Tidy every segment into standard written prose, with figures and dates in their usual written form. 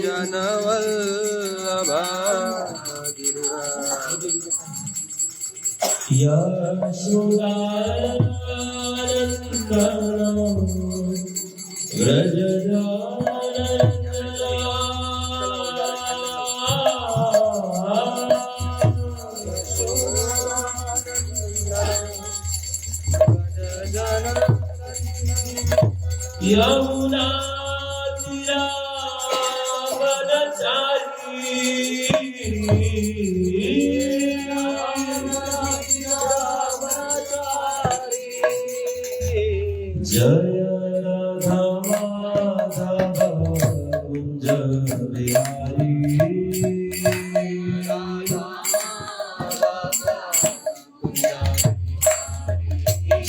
जनवल्लभा यशोदानन्दनो यमुना जय राधा माधव कुंज बिहारी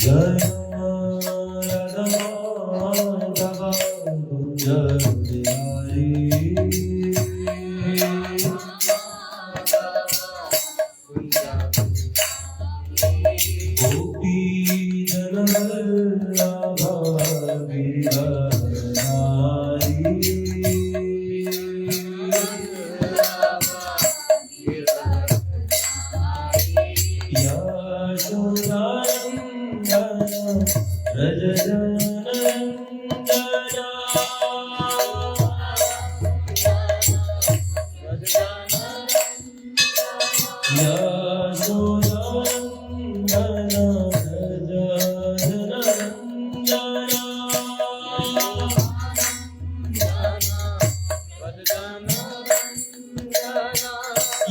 जय राधा माधव कुंज बिहारी गोपी जनवल्लभ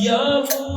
Yamuna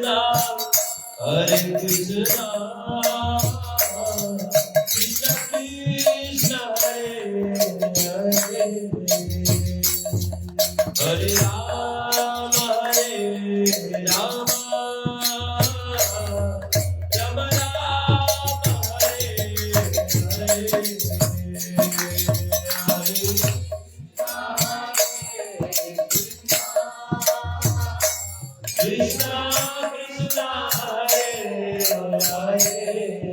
Krishna Hare Krishna Krishna Krishna Hare Hare Hare Rama Rama Rama Hare Hare Krishna Krishna Hare Rama Hare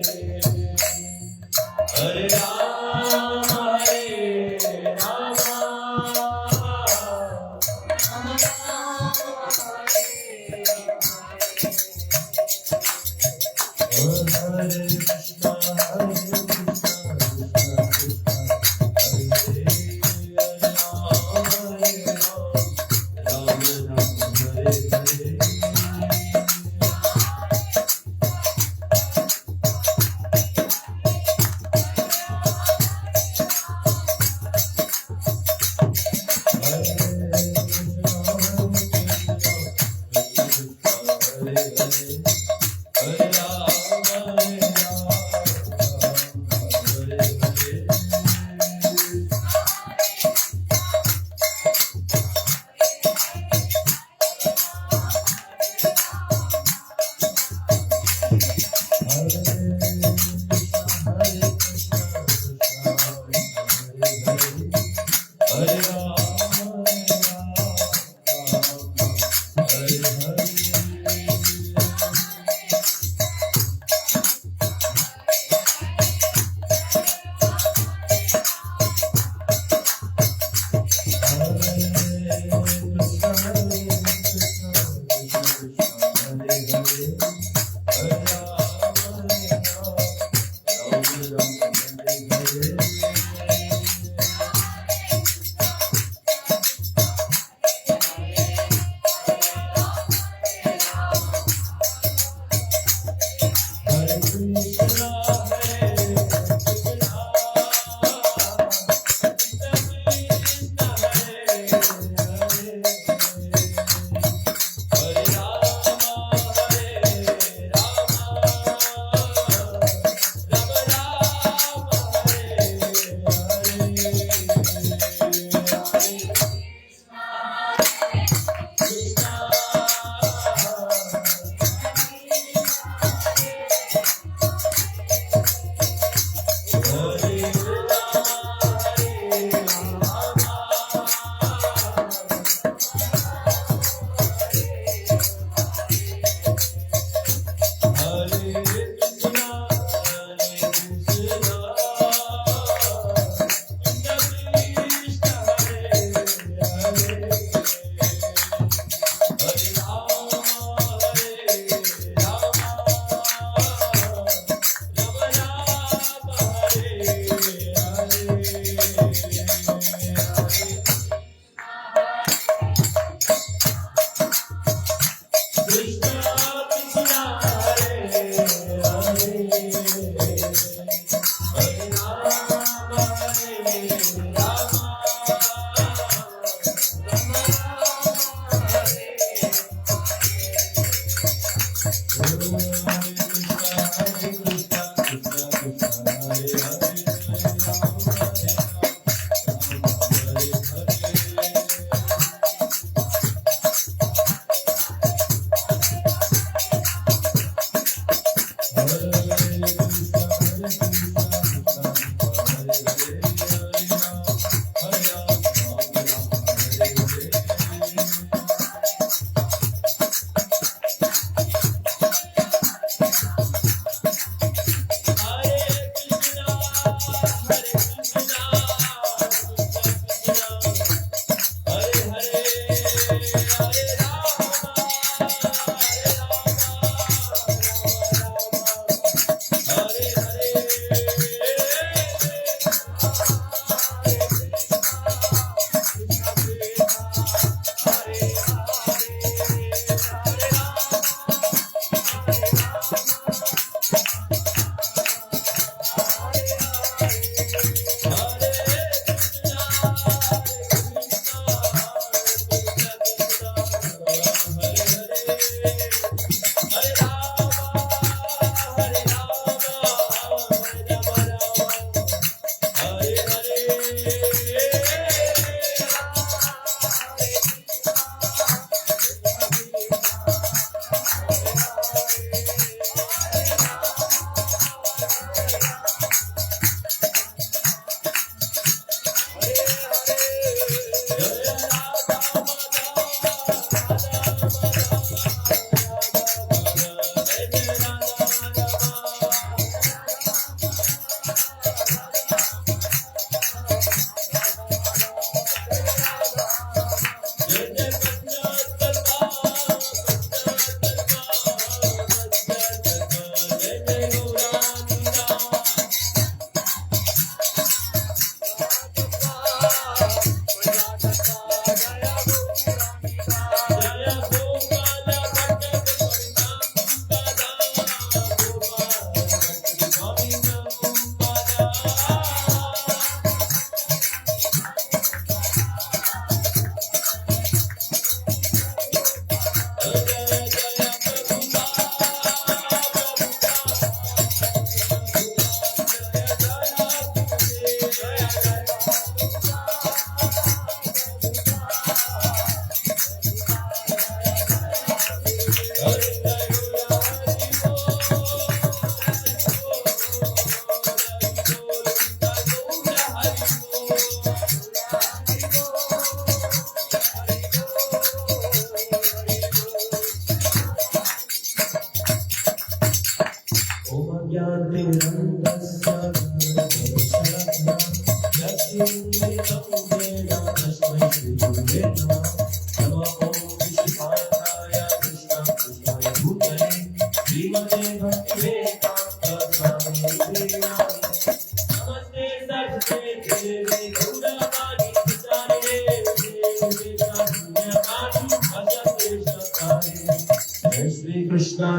Krishna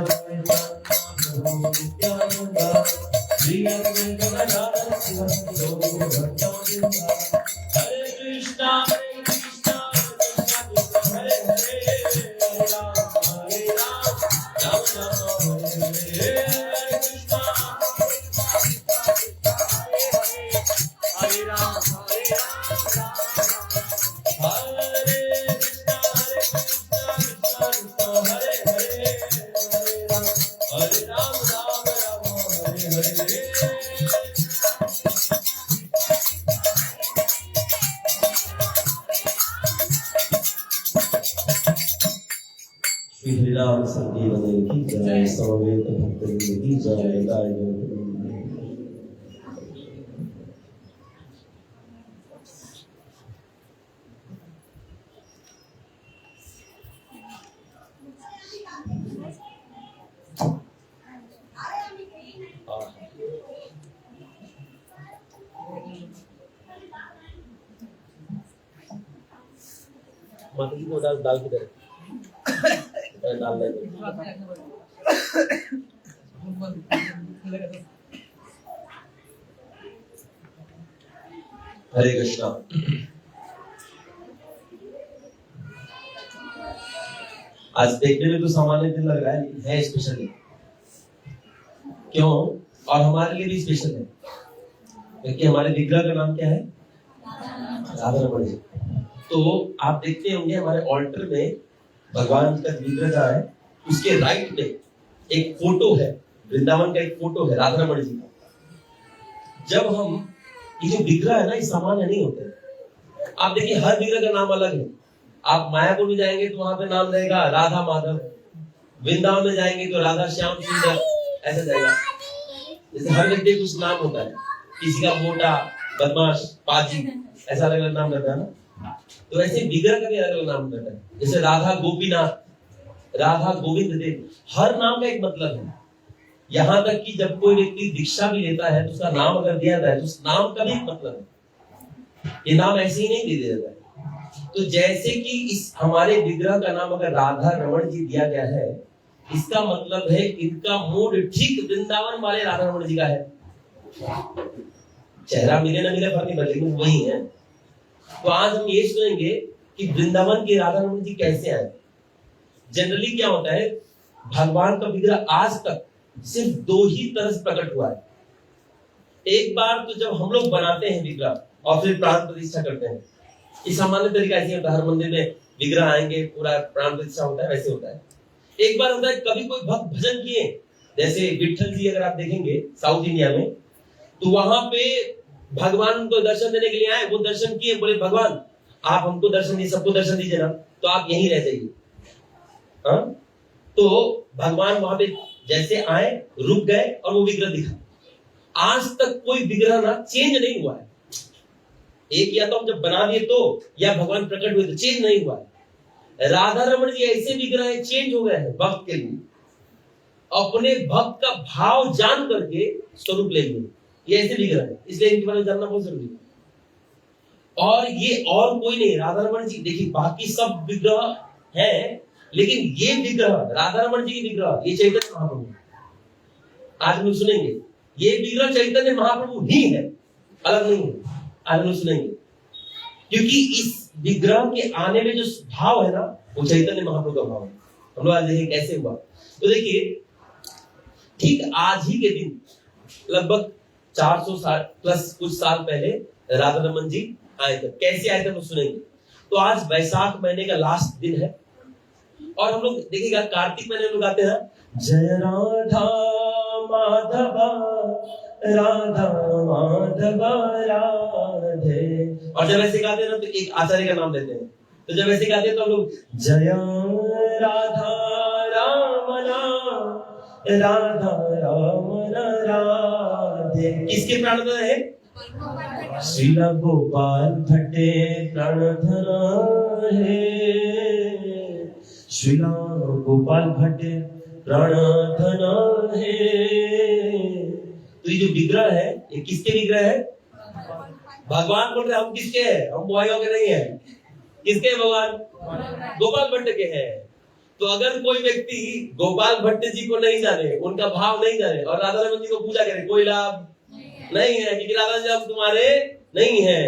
प्रभु नित्यानंद श्री अद्वैत गदाधर शिवासादि भक्तवृंद हरे कृष्णा कृष्णा कृष्णा हरे हरे हरे राम राम राम हरे हरे हरे कृष्णा हरे राम श्री राम संकीर्तन की जय समवेत भक्तवृंद की जय गाय मछली को दाल किधर डाल लेंगे हरे कृष्णा। आज देखने में तो सामान्य दिन लग रहा है स्पेशली क्यों, और हमारे लिए भी स्पेशल है क्योंकि हमारे विग्रह का नाम क्या है, राधा रमण जी। तो आप देखते होंगे हमारे ऑल्टर में भगवान का विग्रह का है, उसके राइट में एक फोटो है, वृंदावन का एक फोटो है राधा रमण जी का। जब हम ये जो विग्रह है ना, ये सामान्य नहीं होते। आप देखिए हर विग्रह का नाम अलग है। आप मायापुर में जाएंगे तो वहां पे नाम रहेगा राधा माधव, वृंदावन में जाएंगे तो राधा श्याम सुंदर, ऐसा जाएगा। जैसे हर व्यक्ति कुछ नाम होता है, किसी का मोटा, बदमाश, पाजी, ऐसा अलग अलग नाम रहता है ना। तो ऐसे विग्रह का भी अलग अलग नाम रहता है। जैसे राधा गोपीनाथ, राधा गोविंद देव, हर नाम का एक मतलब है। यहाँ तक कि जब कोई व्यक्ति दीक्षा भी लेता है तो उसका नाम अगर दिया जाता है तो उस नाम का भी एक मतलब है। ये नाम ऐसे ही नहीं दे दिया जाता है। तो जैसे कि इस हमारे विग्रह का नाम अगर राधा रमण जी दिया गया है, इसका मतलब है इनका मूड ठीक वृंदावन वाले राधा रमण जी का है। चेहरा मिले ना मिले फर्क नहीं पड़ता, लेकिन वही है। तो आज हम ये सुनेंगे कि वृंदावन के राधा रमण जी कैसे आए। जनरली क्या होता है, भगवान का विग्रह आज तक सिर्फ दो ही तरह से प्रकट हुआ है। एक बार तो जब हम लोग बनाते हैं विग्रह और फिर प्राण प्रतिष्ठा करते हैं। इस सामान्य तरीका ऐसे होता है, हर मंदिर में विग्रह आएंगे, पूरा प्राण प्रतिष्ठा होता है, वैसे होता है। एक बार होता है कभी कोई भक्त भजन किए, जैसे विठल जी अगर आप देखेंगे साउथ इंडिया में, तो वहां पे भगवान को दर्शन देने के लिए आए, वो दर्शन किए, बोले भगवान आप हमको दर्शन दीजिए, सबको दर्शन दीजिए ना, तो आप यहीं रह जाइए। हाँ, तो भगवान वहां पे जैसे आए, रुक गए और वो विग्रह दिखा। आज तक कोई विग्रह ना चेंज नहीं हुआ है। एक या तो हम जब बना दिए तो, या भगवान प्रकट हुए तो, चेंज नहीं हुआ है। राधा रमण जी ऐसे विग्रह चेंज हो गए हैं भक्त के लिए, अपने भक्त का भाव जान करके स्वरूप ले लिए। ये ऐसे विग्रह है, इसलिए इनके बारे में जानना बहुत जरूरी है। और ये और कोई नहीं, राधा रमण जी। देखिए बाकी सब विग्रह है, लेकिन ये विग्रह राधा रमण जी की विग्रह, ये चैतन्य महाप्रभु। आज हम सुनेंगे ये विग्रह चैतन्य महाप्रभु ही है, अलग नहीं है। आज हम सुनेंगे क्योंकि इस विग्रह के आने में जो भाव है ना, वो चैतन्य महाप्रभु का भाव है। हम लोग आज देखें कैसे हुआ। तो देखिए ठीक आज ही के दिन, लगभग 400 साल प्लस कुछ साल पहले राधा रमण जी आए थे। कैसे आए थे हम सुनेंगे। तो आज वैशाख महीने का लास्ट दिन है, और हम लोग देखिएगा कार्तिक महीने लोग आते हैं जय राधा माधवा राधा माधवा राधे, और जब ऐसे गाते हैं ना तो एक आचार्य का नाम लेते हैं। तो जब ऐसे गाते हैं तो हम लोग जय राधा रामना राधा रामना राधे। किसके प्राणधन है? श्रीला गोपाल भट्टे प्राणधन है, श्रीला गोपाल भट्टे प्राणधन है। तो ये जो विग्रह है, ये किसके विग्रह है? भगवान बोल रहे हम किसके हैं? हम बुआइयों के नहीं है। किसके भगवान? गोपाल भट्ट के हैं। तो अगर कोई व्यक्ति गोपाल भट्ट जी को नहीं जाने, उनका भाव नहीं जाने और राधा रमन जी को पूजा करे, कोई लाभ नहीं है, क्योंकि राधा जी अब तुम्हारे नहीं है।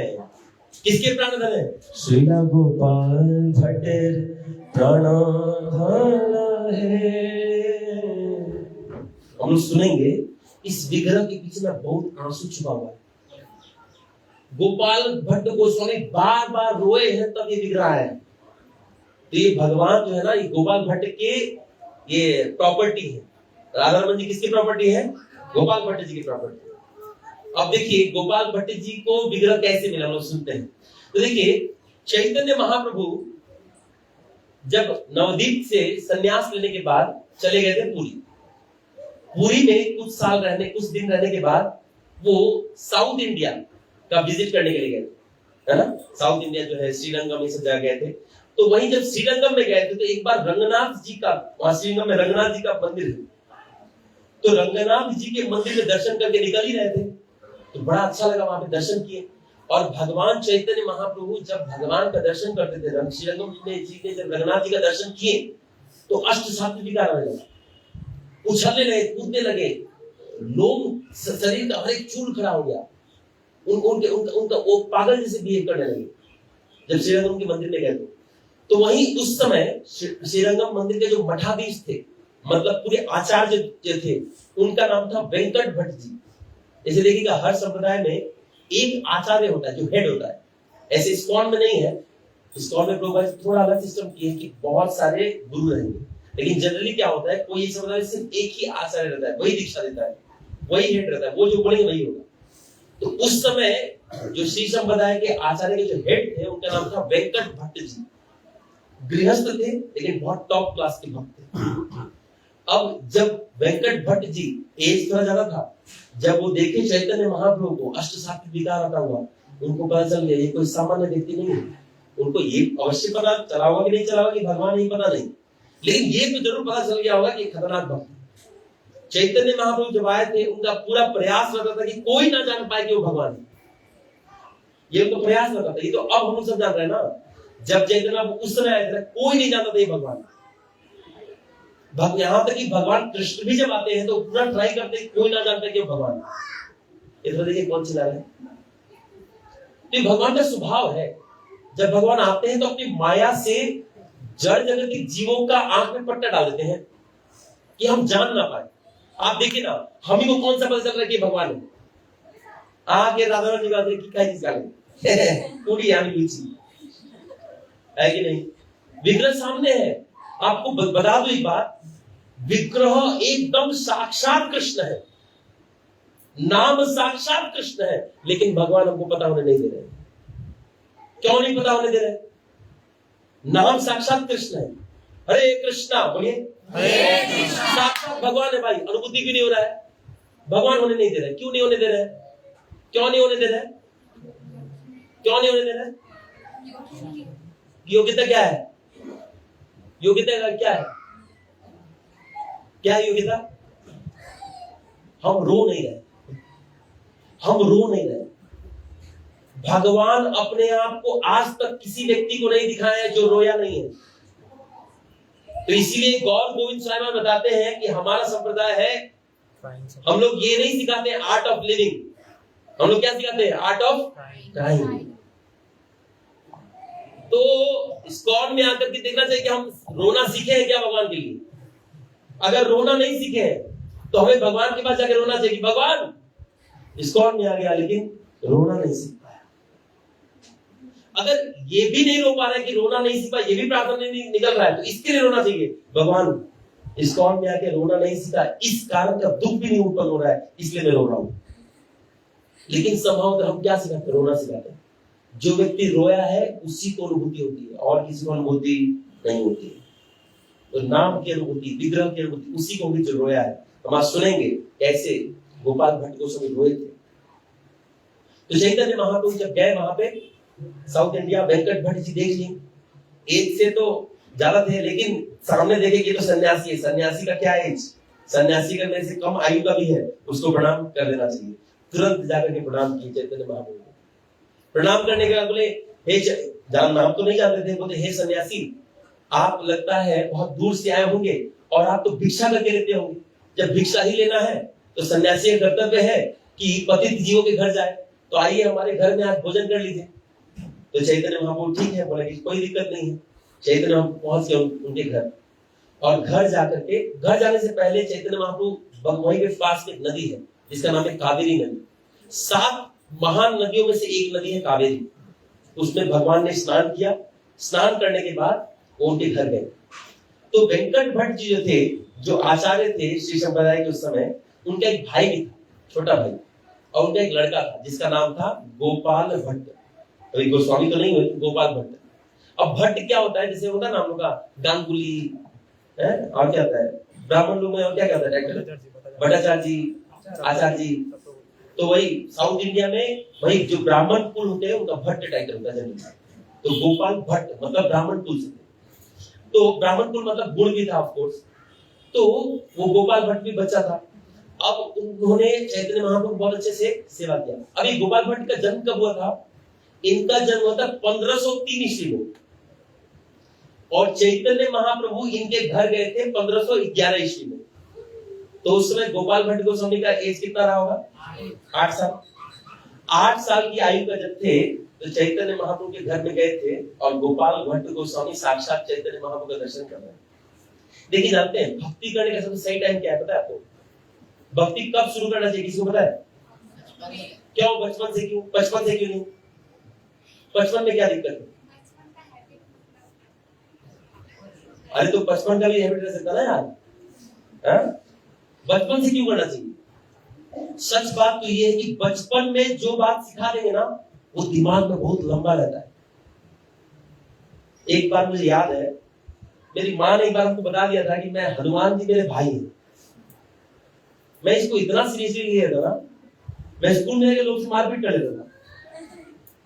किसके प्राण धन है? श्रीला गोपाल भट्ट प्राण धन है। हम लोग सुनेंगे इस विग्रह के पीछे में बहुत आंसू छुपा हुआ है। गोपाल भट्ट गोस्वामी बार बार रोए हैं तब ये विग्रह है। तो ये भगवान जो है ना, ये गोपाल भट्ट के ये प्रॉपर्टी है। राधा रमन जी किसकी प्रॉपर्टी है? गोपाल भट्ट जी की प्रॉपर्टी। अब देखिए गोपाल भट्ट जी को विग्रह कैसे मिला, हम लोग सुनते हैं। तो देखिए चैतन्य महाप्रभु जब नवदीप से संन्यास लेने के बाद चले गए थे पुरी में कुछ साल रहने, कुछ दिन रहने के बाद वो साउथ इंडिया का विजिट करने के लिए गए थे, है ना। साउथ इंडिया जो है श्रीरंगम, ये सब जगह गए थे। तो वहीं जब श्रीरंगम में गए थे तो एक बार रंगनाथ जी का, वहां श्रीरंगम में रंगनाथ जी का मंदिर है, तो रंगनाथ जी के मंदिर में दर्शन करके निकल ही रहे थे। तो बड़ा अच्छा लगा, वहां पे दर्शन किए। और भगवान चैतन्य महाप्रभु जब भगवान का दर्शन करते थे, श्रीरंगम जी ने जब रंगनाथ जी का दर्शन किए तो अष्ट सात्विक विकार आने लगा, उछलने लगे, कूदने लगे, लोग शरीर का हर एक चूल खड़ा हो गया, उनका वो पागल जैसे बिहेव करने लगे जब श्रीरंगम के मंदिर में गए थे। तो वहीं उस समय श्रीरंगम मंदिर के जो मठाधीश थे, मतलब पूरे आचार्य जो थे, उनका नाम था वेंकट भट्ट जी। जैसे देखिएगा हर संप्रदाय में एक आचार्य होता है जो हेड होता है, ऐसे इस्कॉन में नहीं है। इस्कॉन में प्रभुपाद थोड़ा अलग सिस्टम किए कि बहुत सारे गुरु रहेंगे, लेकिन जनरली क्या होता है, कोई एक संप्रदाय में सिर्फ एक ही आचार्य रहता है, वही दीक्षा देता है, वही हेड रहता है, वो जो बोलेंगे वही होगा। तो उस समय जो श्री संप्रदाय के आचार्य के जो हेड थे उनका नाम था वेंकट भट्ट जी। गृहस्थ थे लेकिन बहुत टॉप क्लास के भक्त थे। अब जब वेंकट भट्ट जी एज थोड़ा ज्यादा था, जब वो देखे चैतन्य महाप्रभु को अष्ट सात्विक विकार आता हुआ, उनको पता चल गया ये कोई सामान्य व्यक्ति नहीं है। उनको ये अवश्य पता चला होगा कि नहीं चला होगा कि भगवान नहीं, पता नहीं, लेकिन ये तो जरूर पता चल गया होगा कि खतरनाक भक्त। चैतन्य महाप्रभु जब आए थे उनका पूरा प्रयास रहता था कि कोई ना जान पाए कि वो भगवान है, ये उनका प्रयास रहता था। ये तो अब हम सब जान रहे हैं ना, जब चैतन्य उस समय आए थे कोई नहीं जानता था ये भगवान। यहाँ तक कि भगवान कृष्ण भी जब आते हैं तो पूरा ट्राई करते हैं कोई ना जानता कि वो भगवान। इधर देखिए कौन चला रहा है, तो भगवान का स्वभाव है, जब भगवान आते हैं तो अपनी माया से जड़ जगत के जीवों का आंख में पट्टा डाल देते हैं कि हम जान ना पाए। आप देखिए ना, हम ही को कौन सा पता चल रहा है कि भगवान है? आगे राधा जी बात है कि क्या चीज पूरी यानी लीची है कि नहीं? विग्रह सामने है। आपको बता दो एक बात, विग्रह एकदम साक्षात कृष्ण है, नाम साक्षात कृष्ण है, लेकिन भगवान हमको पता होने नहीं दे रहे। क्यों नहीं पता होने दे रहे? नाम साक्षात कृष्ण है। हरे कृष्णा बोलिए, साक्षात भगवान है भाई, अनुभूति क्यों नहीं हो रहा है? भगवान होने नहीं दे रहे। क्यों नहीं होने दे रहे? क्यों नहीं होने दे रहे? क्यों नहीं होने दे रहे? योग्यता क्या है? योग्यता का क्या है? क्या है योग्यता? हम रो नहीं रहे, हम रो नहीं रहे। भगवान अपने आप को आज तक किसी व्यक्ति को नहीं दिखाया है जो रोया नहीं है। तो इसीलिए गौर गोविंद स्वामी बताते हैं कि हमारा संप्रदाय है, हम लोग ये नहीं सिखाते आर्ट ऑफ लिविंग, हम लोग क्या सिखाते हैं? Art of crying. तो इस्कॉन में आकर के देखना चाहिए कि हम रोना सीखे हैं क्या भगवान के लिए। अगर रोना नहीं सीखे हैं तो हमें भगवान के पास जाकर रोना चाहिए कि भगवान इस्कॉन में आ गया लेकिन रोना नहीं सीख पाया। अगर ये भी नहीं रो पा रहा है कि रोना नहीं सीख पाया, ये भी प्रार्थना नहीं निकल रहा है, तो इसके लिए रोना चाहिए, भगवान इस्कॉन में आके रोना नहीं सीखा, इस कारण का दुख भी नहीं उत्पन्न हो रहा है, इसलिए मैं रो रहा हूं। लेकिन संभवतः हम क्या सिखाते? रोना सिखाते हैं। जो व्यक्ति रोया है उसी को अनुभूति होती है, और किसी को अनुभूति नहीं होती है। तो नाम की अनुभूति, विग्रह की अनुभूति उसी को होगी जो रोया है। हम आज सुनेंगे कैसे गोपाल भट्ट गोस्वामी रोए थे। तो चैतन्य महाप्रभु जब गए वहां पे साउथ इंडिया, वेंकट भट्ट जी देख ली, एज से तो ज्यादा थे, लेकिन सामने देखे कि तो सन्यासी है, सन्यासी का क्या एज? सन्यासी का मेरे से कम आयु का भी है, उसको प्रणाम कर देना चाहिए। तुरंत जाकर के प्रणाम किए चैतन्य महाप्रभु। प्रणाम करने के बाद बोले, हे नाम तो नहीं जानते थे, बोले हे सन्यासी, आप लगता है बहुत दूर से आए होंगे और आप तो भिक्षा करके रहते होंगे। जब भिक्षा ही लेना है तो सन्यासी का कर्तव्य है कि पतित जीवों के घर जाए, तो आइए हमारे घर में आज भोजन कर लीजिए। तो चैतन्य महाप्रभु ठीक है बोले कि कोई दिक्कत नहीं है। चैतन्य महाप्रभु पहुंच गए उनके घर, और घर जाने से पहले चैतन्य महाप्रभु वहीं के पास एक नदी है जिसका नाम है कावेरी नदी। 7 महान नदियों में से एक नदी है कावेरी। उसमें भगवान ने स्नान किया। स्नान करने के बाद वो उनके घर गए। तो वेंकट भट्ट जी जो थे, जो आचार्य थे श्री संप्रदाय के उस समय, उनका एक भाई भी था, छोटा भाई, और उनका एक लड़का था जिसका नाम था गोपाल भट्ट। अभी गोस्वामी तो नहीं हुए, गोपाल भट्ट। अब भट्ट क्या होता है, जैसे होता है ना हम लोग का गांगुली है, और क्या होता है ब्राह्मण लोग में, और क्या होता है भट्टाचार्य जी, आचार्य जी। तो वही साउथ इंडिया में वही जो ब्राह्मण कुल होते हैं उनका भट्ट टाइटल होता है। तो गोपाल भट्ट मतलब ब्राह्मण कुल से, तो ब्राह्मण कुल मतलब गुण भी था ऑफ कोर्स। तो वो गोपाल भट्ट भी बच्चा था। अब उन्होंने चैतन्य महाप्रभु बहुत अच्छे से सेवा किया। अभी गोपाल भट्ट का जन्म कब हुआ था? इनका जन्म हुआ था 1503 ईस्वी में, और चैतन्य महाप्रभु इनके घर गए थे 1511 ईस्वी में। तो उस समय गोपाल भट्ट गोस्वामी का एज कितना रहा होगा? 8 साल। 8 साल की आयु का जब थे तो चैतन्य महाप्रभु के घर में गए थे, और गोपाल भट्ट गोस्वामी साक्षात चैतन्य महाप्रभु का दर्शन कर रहे हैं। देखिए, जानते हैं भक्ति करने का सबसे सही टाइम क्या है पता है आपको? भक्ति कब शुरू करना चाहिए किसी को पता है? क्यों? बचपन से क्यों? बचपन से क्यों नहीं? बचपन में क्या दिक्कत है? अरे तो बचपन का भी हैबिट रह सकता ना यार। बचपन से क्यों करना चाहिए? सच बात तो ये है कि बचपन में जो बात सिखा देंगे ना, वो दिमाग में बहुत लंबा रहता है। एक बार मुझे याद है, मेरी माँ ने एक बार हमको बता दिया था कि मैं हनुमान जी मेरे भाई हैं। मैं इसको इतना सीरियसली लिया था ना, मैं स्कूल में लोग से मारपीट कर लेता था।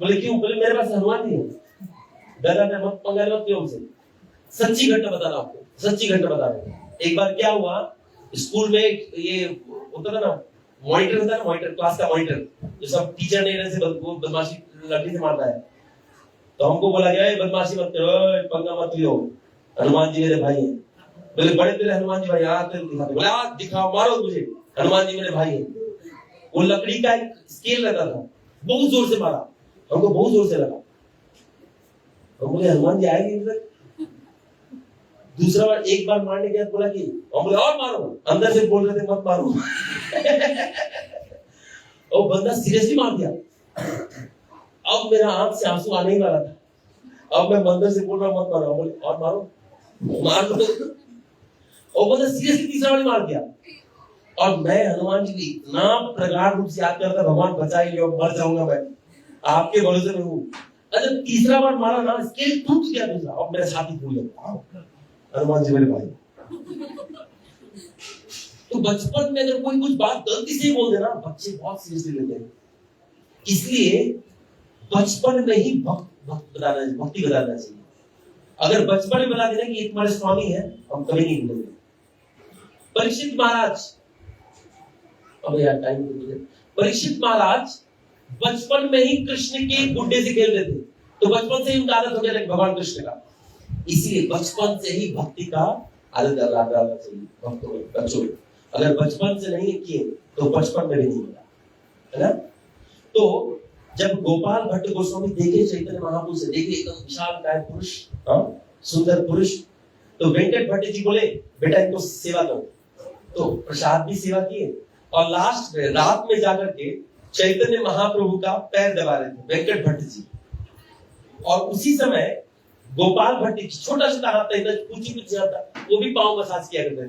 बोले क्यों? बोले मेरे पास हनुमान जी है, डरा मत, पंगा मत क्यों से। सच्ची घटना बता रहा आपको, सच्ची घटना बता रहा हूँ। एक बार क्या हुआ, स्कूल में ये होता था ना, मॉनिटर होता है ना, मॉनिटर, क्लास का मॉनिटर, जो सब टीचर नहीं रहने से बदमाशी लकड़ी से मारता है। तो हमको बोला गया बदमाशी मत करो, पंगा मत लियो, हनुमान जी मेरे भाई हैं। बोले बड़े तेरे हनुमान जी भाई, बोला दिखाओ, मारो मुझे, हनुमान जी मेरे भाई हैं। वो लकड़ी का एक स्केल लगा था, बहुत जोर से मारा, हमको बहुत जोर से लगा। हम बोले हनुमान जी आएंगे। दूसरा बार, एक बार मारने के बाद बोला कि हम बोले और मारो, अंदर से बोल रहे थे मत मारो। और बंदा सीरियसली मार दिया। अब मेरा आंख से आंसू आने ही वाला था। अब मैं मंदिर से बोल रहा मत मारो, बोले और मारो, मार लो। और बंदा सीरियसली तीसरा बार मार दिया। और मैं हनुमान जी को इतना प्रगाढ़ रूप से याद करता, भगवान बचाइए, मर जाऊंगा मैं, आपके भरोसे में हूँ। अच्छा, तीसरा बार मारा ना, स्केल टूट गया दूसरा, और मेरा छाती फूल गया। हनुमान जी मेरे भाई। तो बचपन में अगर कोई कुछ बात गलती से बोल देना, बच्चे बहुत सीरियसली लेते हैं। इसलिए बचपन में ही भक्ति बताना चाहिए। अगर बचपन में बता देना कि ये तुम्हारे स्वामी है, हम कभी नहीं भूलेंगे। परीक्षित महाराज, अब यार टाइम, परीक्षित महाराज बचपन में ही कृष्ण के गुड्डे से खेलते थे। तो बचपन से ही उनका आदत हो गया भगवान कृष्ण का। इसलिए बचपन से ही भक्ति का आदत डालना चाहिए भक्तों में, बच्चों में। अगर बचपन से नहीं किए तो बचपन में भी नहीं होगा, है ना। तो जब गोपाल भट्ट गोस्वामी देखे चैतन्य महाप्रभु से, देखे एकदम विशालकाय पुरुष, सुंदर पुरुष, तो वेंकट भट्ट जी बोले बेटा इनको सेवा करो। तो प्रसाद भी सेवा किए, और लास्ट में रात में जाकर के चैतन्य महाप्रभु का पैर दबा रहे थे वेंकट भट्ट जी। और उसी समय गोपाल भट्ट छोटा छोटा हाथ था, कुछ आता, वो भी पांव मसाज किया करते थे।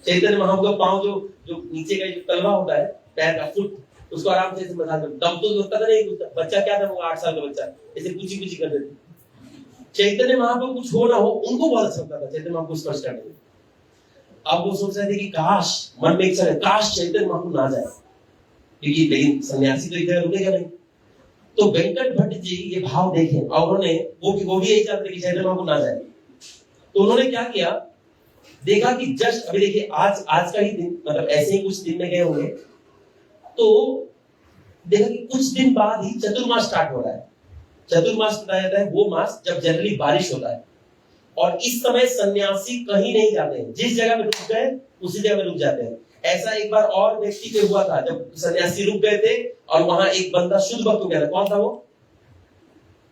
चैतन्य महाप्रभु का पांव जो नीचे का जो तलवा होता है पैर का फुट, उसको आराम से मसाज करते। दम तो होता था नहीं, बच्चा क्या था वो 8 साल का बच्चा, ऐसे कुछ कर देते। चैतन्य महाप्रभु कुछ हो ना हो, उनको बहुत अच्छा लगता था चैतन्य महाप्रभु स्पर्श करने। अब वो सोच रहे थे कि काश, मन में इच्छा है काश चैतन्य महाप्रभु ना जाए, क्योंकि लेकिन सन्यासी तो इधर रुकेगा नहीं। तो वेंकट भट्ट जी ये भाव देखे, और उन्होंने वो भी यही चाहते कि चैतन्य महाप्रभु ना जाए। तो उन्होंने क्या किया, देखा कि जस्ट अभी देखिए आज का ही दिन, मतलब ऐसे ही कुछ दिन में गए होंगे, तो देखा कि कुछ दिन बाद ही चतुर्मास स्टार्ट हो रहा है। चतुर्मास बताया जाता है वो मास जब जनरली बारिश होता है, और इस समय सन्यासी कहीं नहीं जाते हैं, जिस जगह में रुक गए उसी जगह में रुक जाते हैं। ऐसा एक बार और व्यक्ति पे हुआ था, जब सन्यासी रुक गए थे और वहां एक बंदा शुद्ध भक्त हो गया था। कौन था वो?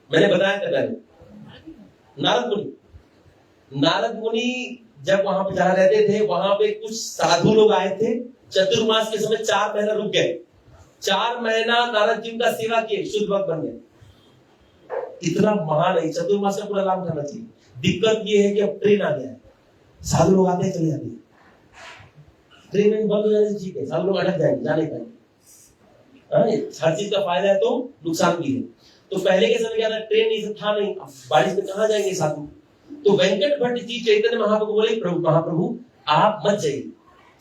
मैंने बताया था पहले, नारद मुनि। नारद मुनि जब वहां पे जहां रहते थे, वहां पे कुछ साधु लोग आए थे, चतुर्मास के समय 4 महीना रुक गए। 4 महीना नारद जी उनका सेवा किए, शुद्ध भक्त बन गए। इतना महान है, चतुर्मास का पूरा लाभ उठाना चाहिए। दिक्कत ये है कि अब ट्रेन आ गया है, साधु लोग आते हैं चले जाते हैं, ट्रेन में बंद हो जाने से ठीक है, साधु लोग अटक जाएंगे, जा नहीं पाएंगे। हर चीज का फायदा है तो नुकसान भी है। तो पहले के समय क्या था, ट्रेन ये सब था नहीं, बारिश में कहाँ जाएंगे साधु। तो वेंकट भट्ट जी चैतन्य महाप्रभु बोले, प्रभु महाप्रभु आप मत जाइए,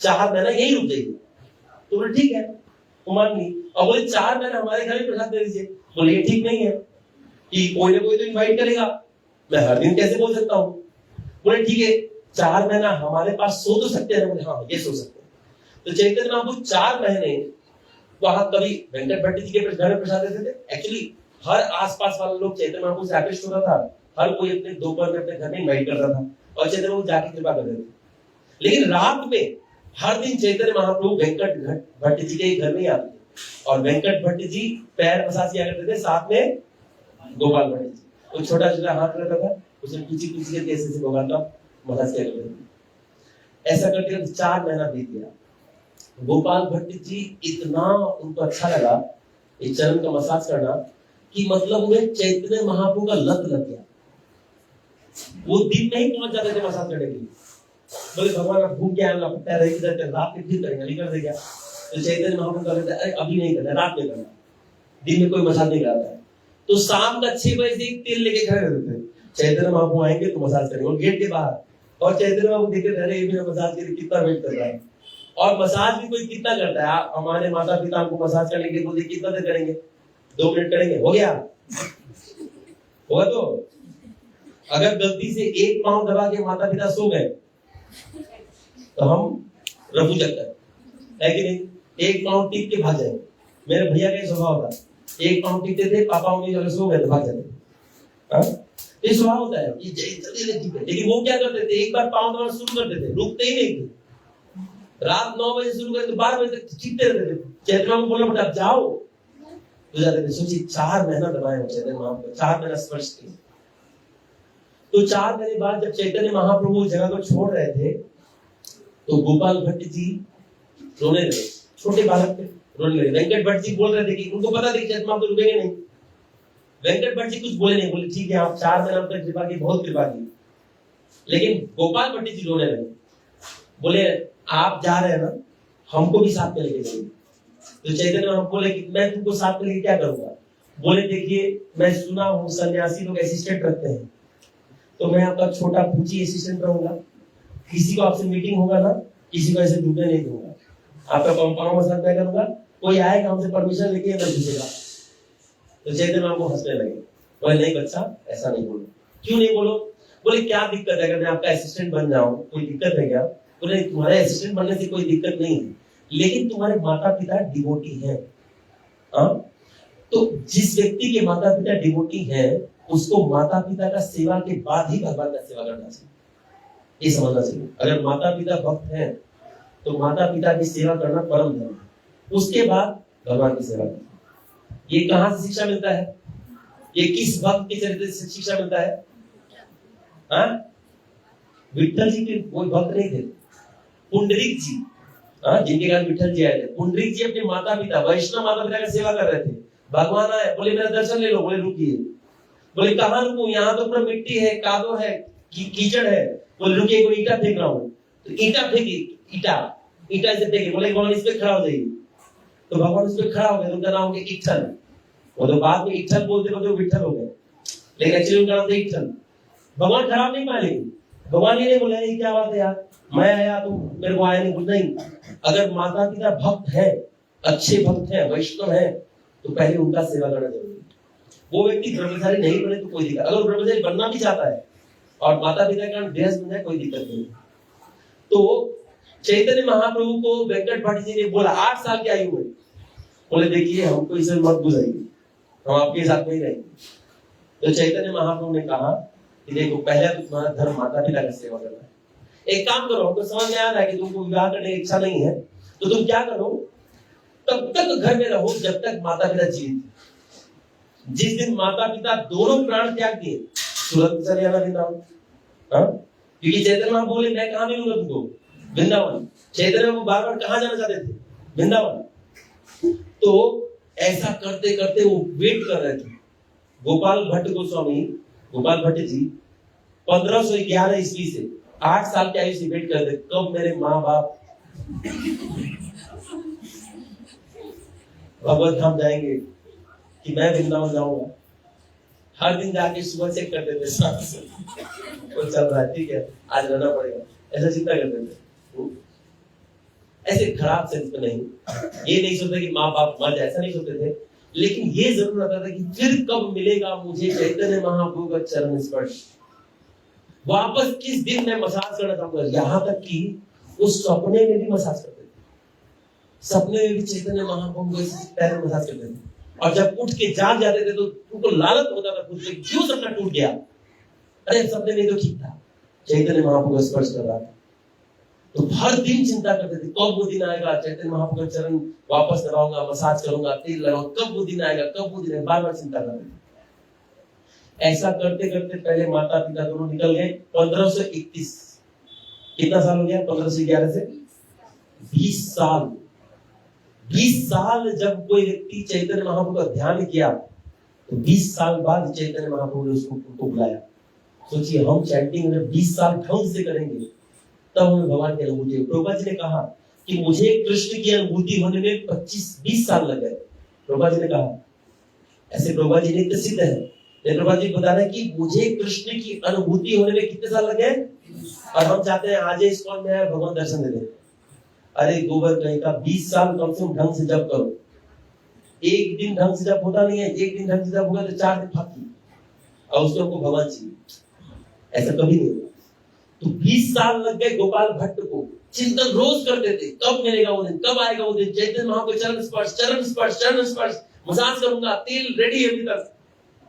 4 महीना यही रुक जाइए। तो बोले ठीक है, तो मान ली। और बोले 4 महीना हमारे घर में प्रसाद दे दीजिए। बोले ये ठीक नहीं है कि कोई ना कोई तो इन्वाइट करेगा, मैं हर दिन कैसे बोल सकता हूँ। बोले ठीक है, 4 महीना हमारे पास सो तो सकते हैं। बोले हाँ ये सो सकते हैं। तो चैतन्य महाप्रभु 4 महीने वहां कभी वेंकट भट्ट जी के घर में प्रसाद देते थे। एक्चुअली हर आसपास वाले लोग चैतन्य महाप्रभु से आकृष्ट होता था, हर कोई अपने दोपहर में अपने घर में इन्वाइट करता था और चैतन्य महाप्रभु जाके कृपा करते थे। लेकिन रात में हर दिन चैतन्य महाप्रभु वेंकट भट्ट जी के घर में ही आते थे और वेंकट भट्ट जी पैर मसाज किया करते थे, साथ में गोपाल भट्ट जी वो छोटा छोटा हाथ रहता था, उसमें कुछ करके ऐसे गोपाल का मसाज किया करते थे। ऐसा करके 4 महीना बीत गया। गोपाल भट्ट जी इतना उनको अच्छा लगा इस चरण का मसाज करना कि मतलब उन्हें चैतन्य महाप्रभु का लत लग गया। वो दिन में ही पहुंच जाते थे मसाज करने के लिए। बोले भगवान आप घूम के आएंगे, आप पैर रह के रात में फिर करेंगे, नहीं कर देगा। तो चैतन्य महाप्रभु कहते हैं अरे अभी नहीं करना, रात में करना, दिन में कोई मसाज नहीं कराता है। तो शाम का 6 बजे से तेल लेके खड़े रहते थे, चैतन्य महाप्रभु आएंगे तो मसाज करेंगे। और गेट के बाहर और चैतन्य महाप्रभु देखे रह रहे, ये भी मसाज के लिए कितना वेट कर रहा है। और मसाज भी कोई कितना करता है, हमारे माता पिता हमको मसाज करने के लिए बोलते कितना देर करेंगे, 2 मिनट करेंगे, हो गया होगा। तो अगर गलती से एक पांव दबा के माता पिता सो गए तो हम रफू चक्कर है कि नहीं, एक पांव टिक के भाग जाएंगे। मेरे भैया का स्वभाव था, एक पांव टिकते थे, पापा उन्हीं जगह सो गए तो भाग जाते। ये स्वभाव होता है, ये जल्दी लेकिन वो क्या करते थे, एक बार पांव दबाना शुरू कर देते, रुकते ही नहीं थे। रात 9 बजे शुरू करें तो 12 बजे तक चीखते रहते थे। चैतन्य को बोलना पड़ा जाओ तो जाते थे। सोचिए 4 महीना दबाए चैतन्य महाप्रभु, 4 महीना स्पर्श किए। तो 4 महीने बाद जब चैतन्य महाप्रभु जगह को छोड़ रहे थे तो गोपाल भट्ट जी रोने लगे, छोटे बालक थे, रोने लगे। वेंकट भट्ट जी बोल रहे थे कि उनको पता था कि चैतन्य महाप्रभु रुकेंगे नहीं। वेंकट भट्ट जी कुछ बोले नहीं, बोले ठीक है आप 4 महीना तक कृपा की, बहुत कृपा की। लेकिन गोपाल भट्ट जी रोने लगे, बोले आप जा रहे हैं ना, हमको भी साथ में लेके जाइए। तो चैतन्य महाप्रभु बोले कि मैं तुमको साथ में लेके क्या करूंगा। बोले देखिए मैं सुना हूँ सन्यासी लोग असिस्टेंट रखते हैं, तो मैं आपका छोटा पूछी असिस्टेंट रहूंगा। किसी को आपसे मीटिंग होगा ना, किसी को ऐसे डूबने नहीं दूंगा, आपका पाँव मसाज मैं करूंगा, कोई आएगा हमसे परमिशन लेके अंदर घुसेगा। तो चैतन्य महाप्रभु हंसने लगे, बोले नहीं बच्चा ऐसा नहीं बोलो। क्यों नहीं बोलो? बोले क्या दिक्कत है अगर मैं आपका असिस्टेंट बन जाऊं, कोई दिक्कत है क्या? बोले तुम्हारे असिस्टेंट बनने से कोई दिक्कत नहीं है, लेकिन तुम्हारे माता पिता डिवोटी हैं। तो जिस व्यक्ति के माता पिता डिवोटी हैं उसको माता पिता का सेवा के बाद ही भगवान का सेवा करना चाहिए, ये समझना चाहिए। अगर माता पिता भक्त हैं तो माता पिता की सेवा करना परम धर्म है, उसके बाद भगवान की सेवा करना। ये कहां से शिक्षा मिलता है? ये किस भक्त के चरित्र से शिक्षा मिलता है? विठल जी के कोई भक्त नहीं थे, पुंडरीक जी, जिनके घर विठल जी आए थे। पुंडरीक जी अपने माता पिता वैष्णव माता पिता की सेवा कर रहे थे। भगवान आए, बोले मेरा दर्शन ले लो। बोले रुकिए। बोले कहाँ रुकूं, यहाँ तो पूरा मिट्टी है, कादो है, कीचड़ है। बोले रुकिए, कोई ईटा फेंक रहा हूँ। तो ईटा फेंकी, ईटा से फेंके। बोले भगवान इस पे खड़ा हो जाइए। तो भगवान इस पे खड़ा हो गए। उनका नाम हो गया इट्ठल। वो तो बाद में इट्ठल बोलते बोलते विठल हो गए, लेकिन एक्चुअली उनका नाम था इट्ठल। भगवान खराब नहीं पाए, लेकिन भगवान ये नहीं बोले ये क्या बात है यार, मैं आया तुम मेरे को आया नहीं। कुछ नहीं, अगर माता पिता भक्त है, अच्छे भक्त है, वैष्णव है, तो पहले उनका सेवा करना जरूरी है। वो व्यक्ति ब्रह्मचारी नहीं बने तो कोई दिक्कत, अगर ब्रह्मचारी बनना भी चाहता है और माता पिता का गृहस्थ बन जाए कोई दिक्कत नहीं। तो चैतन्य महाप्रभु को वेंकट भट्ट जी ने बोला 8 साल की आयु में, बोले देखिए हमको इसे मत बुझाइए, हम आपके साथ नहीं रहेंगे। तो चैतन्य महाप्रभु ने कहा कि देखो पहले तो तुम्हारा धर्म माता पिता की सेवा करना है। एक काम करो, हमको समझ में आ रहा है कि तुमको विवाह करने की इच्छा नहीं है, तो तुम क्या करो, तब तक घर में रहो जब तक माता पिता जीवित। जिस दिन माता पिता दोनों प्राण त्याग दिए, तुरंत चले आना वृंदावन। क्योंकि चैतन्य महाप्रभु बोले मैं कहां मिलूंगा तुमको, वृंदावन। चैतन्य महाप्रभु बार बार कहां जाना चाहते थे, वृंदावन। तो ऐसा करते करते वो वेट कर रहे थे। गोपाल भट्ट गोस्वामी, गोपाल भट्ट जी 1511 ईस्वी से 8 साल की आयु से वेट कर रहे, कब मेरे माँ बाप भगवत धाम जाएंगे कि मैं वृंदावन जाऊंगा। हर दिन जाके सुबह चेक करते थे, शाम से वो चल रहा है, ठीक है आज रहना पड़ेगा, ऐसा चिंता करते थे। ऐसे खराब सेंस में नहीं, ये नहीं सोचते कि माँ बाप मर जाए, ऐसा नहीं सोचते थे। लेकिन ये जरूर आता था कि फिर कब मिलेगा मुझे चैतन्य महाप्रभु का चरण स्पर्श, वापस किस दिन मैं मसाज करना चाहूंगा। यहाँ तक कि उस सपने में भी मसाज करते थे, सपने में भी चैतन्य महाप्रभु के पैर में मसाज करते थे। और जब उठ के जाग जाते थे तो उनको लालच होता था खुद से, क्यों सपना टूट गया, अरे सपने में तो ठीक था, चैतन्य महाप्रभु का स्पर्श कर रहा था। तो हर दिन चिंता करते थे कब वो दिन आएगा, चैतन्य महाप्रभु का चरण वापस लगाऊंगा, मसाज करूंगा, तेल लगाऊंगा, कब वो दिन आएगा, कब वो दिन आएगा, बार बार चिंता करते थे। ऐसा करते करते पहले माता पिता दोनों निकल गए 1531। कितना साल हो गया, 1511 से 20 साल। 20 साल जब कोई व्यक्ति चैतन्य महाप्रभु का ध्यान किया तो 20 साल बाद चैतन्य महाप्रभु ने उसको बुलाया। सोचिए हम चैंटिंग में 20 साल ढंग से करेंगे तब हमें भगवान की अनुभूति। प्रभुपाद जी ने कहा कि मुझे कृष्ण की अनुभूति होने में 25-20 साल लग गए। प्रभुपाद जी ने कहा, ऐसे प्रभुपाद जी ने प्रसिद्ध है, प्रभुपाद जी बता रहे हैं कि मुझे कृष्ण की अनुभूति होने में कितने साल लग गए। और हम चाहते हैं आज इस कॉल में आए भगवान दर्शन दे दे। अरे गोबर कहीं का 20 साल कम से कम ढंग से जप करो। एक दिन ढंग से जप होता नहीं है, एक दिन ढंग से जप होगा तो 4 दिन फाकी, और उसको हमको भगवान चाहिए, ऐसा कभी नहीं होगा। तो 20 साल लग गए गोपाल भट्ट को, चिंतन रोज करते थे कब मिलेगा वो दिन, कब आएगा वो दिन, चैतन्य महाप्रभु चरण स्पर्श, चरण स्पर्श, चरण स्पर्श, मसाज करूंगा, तेल रेडी है, अभी तक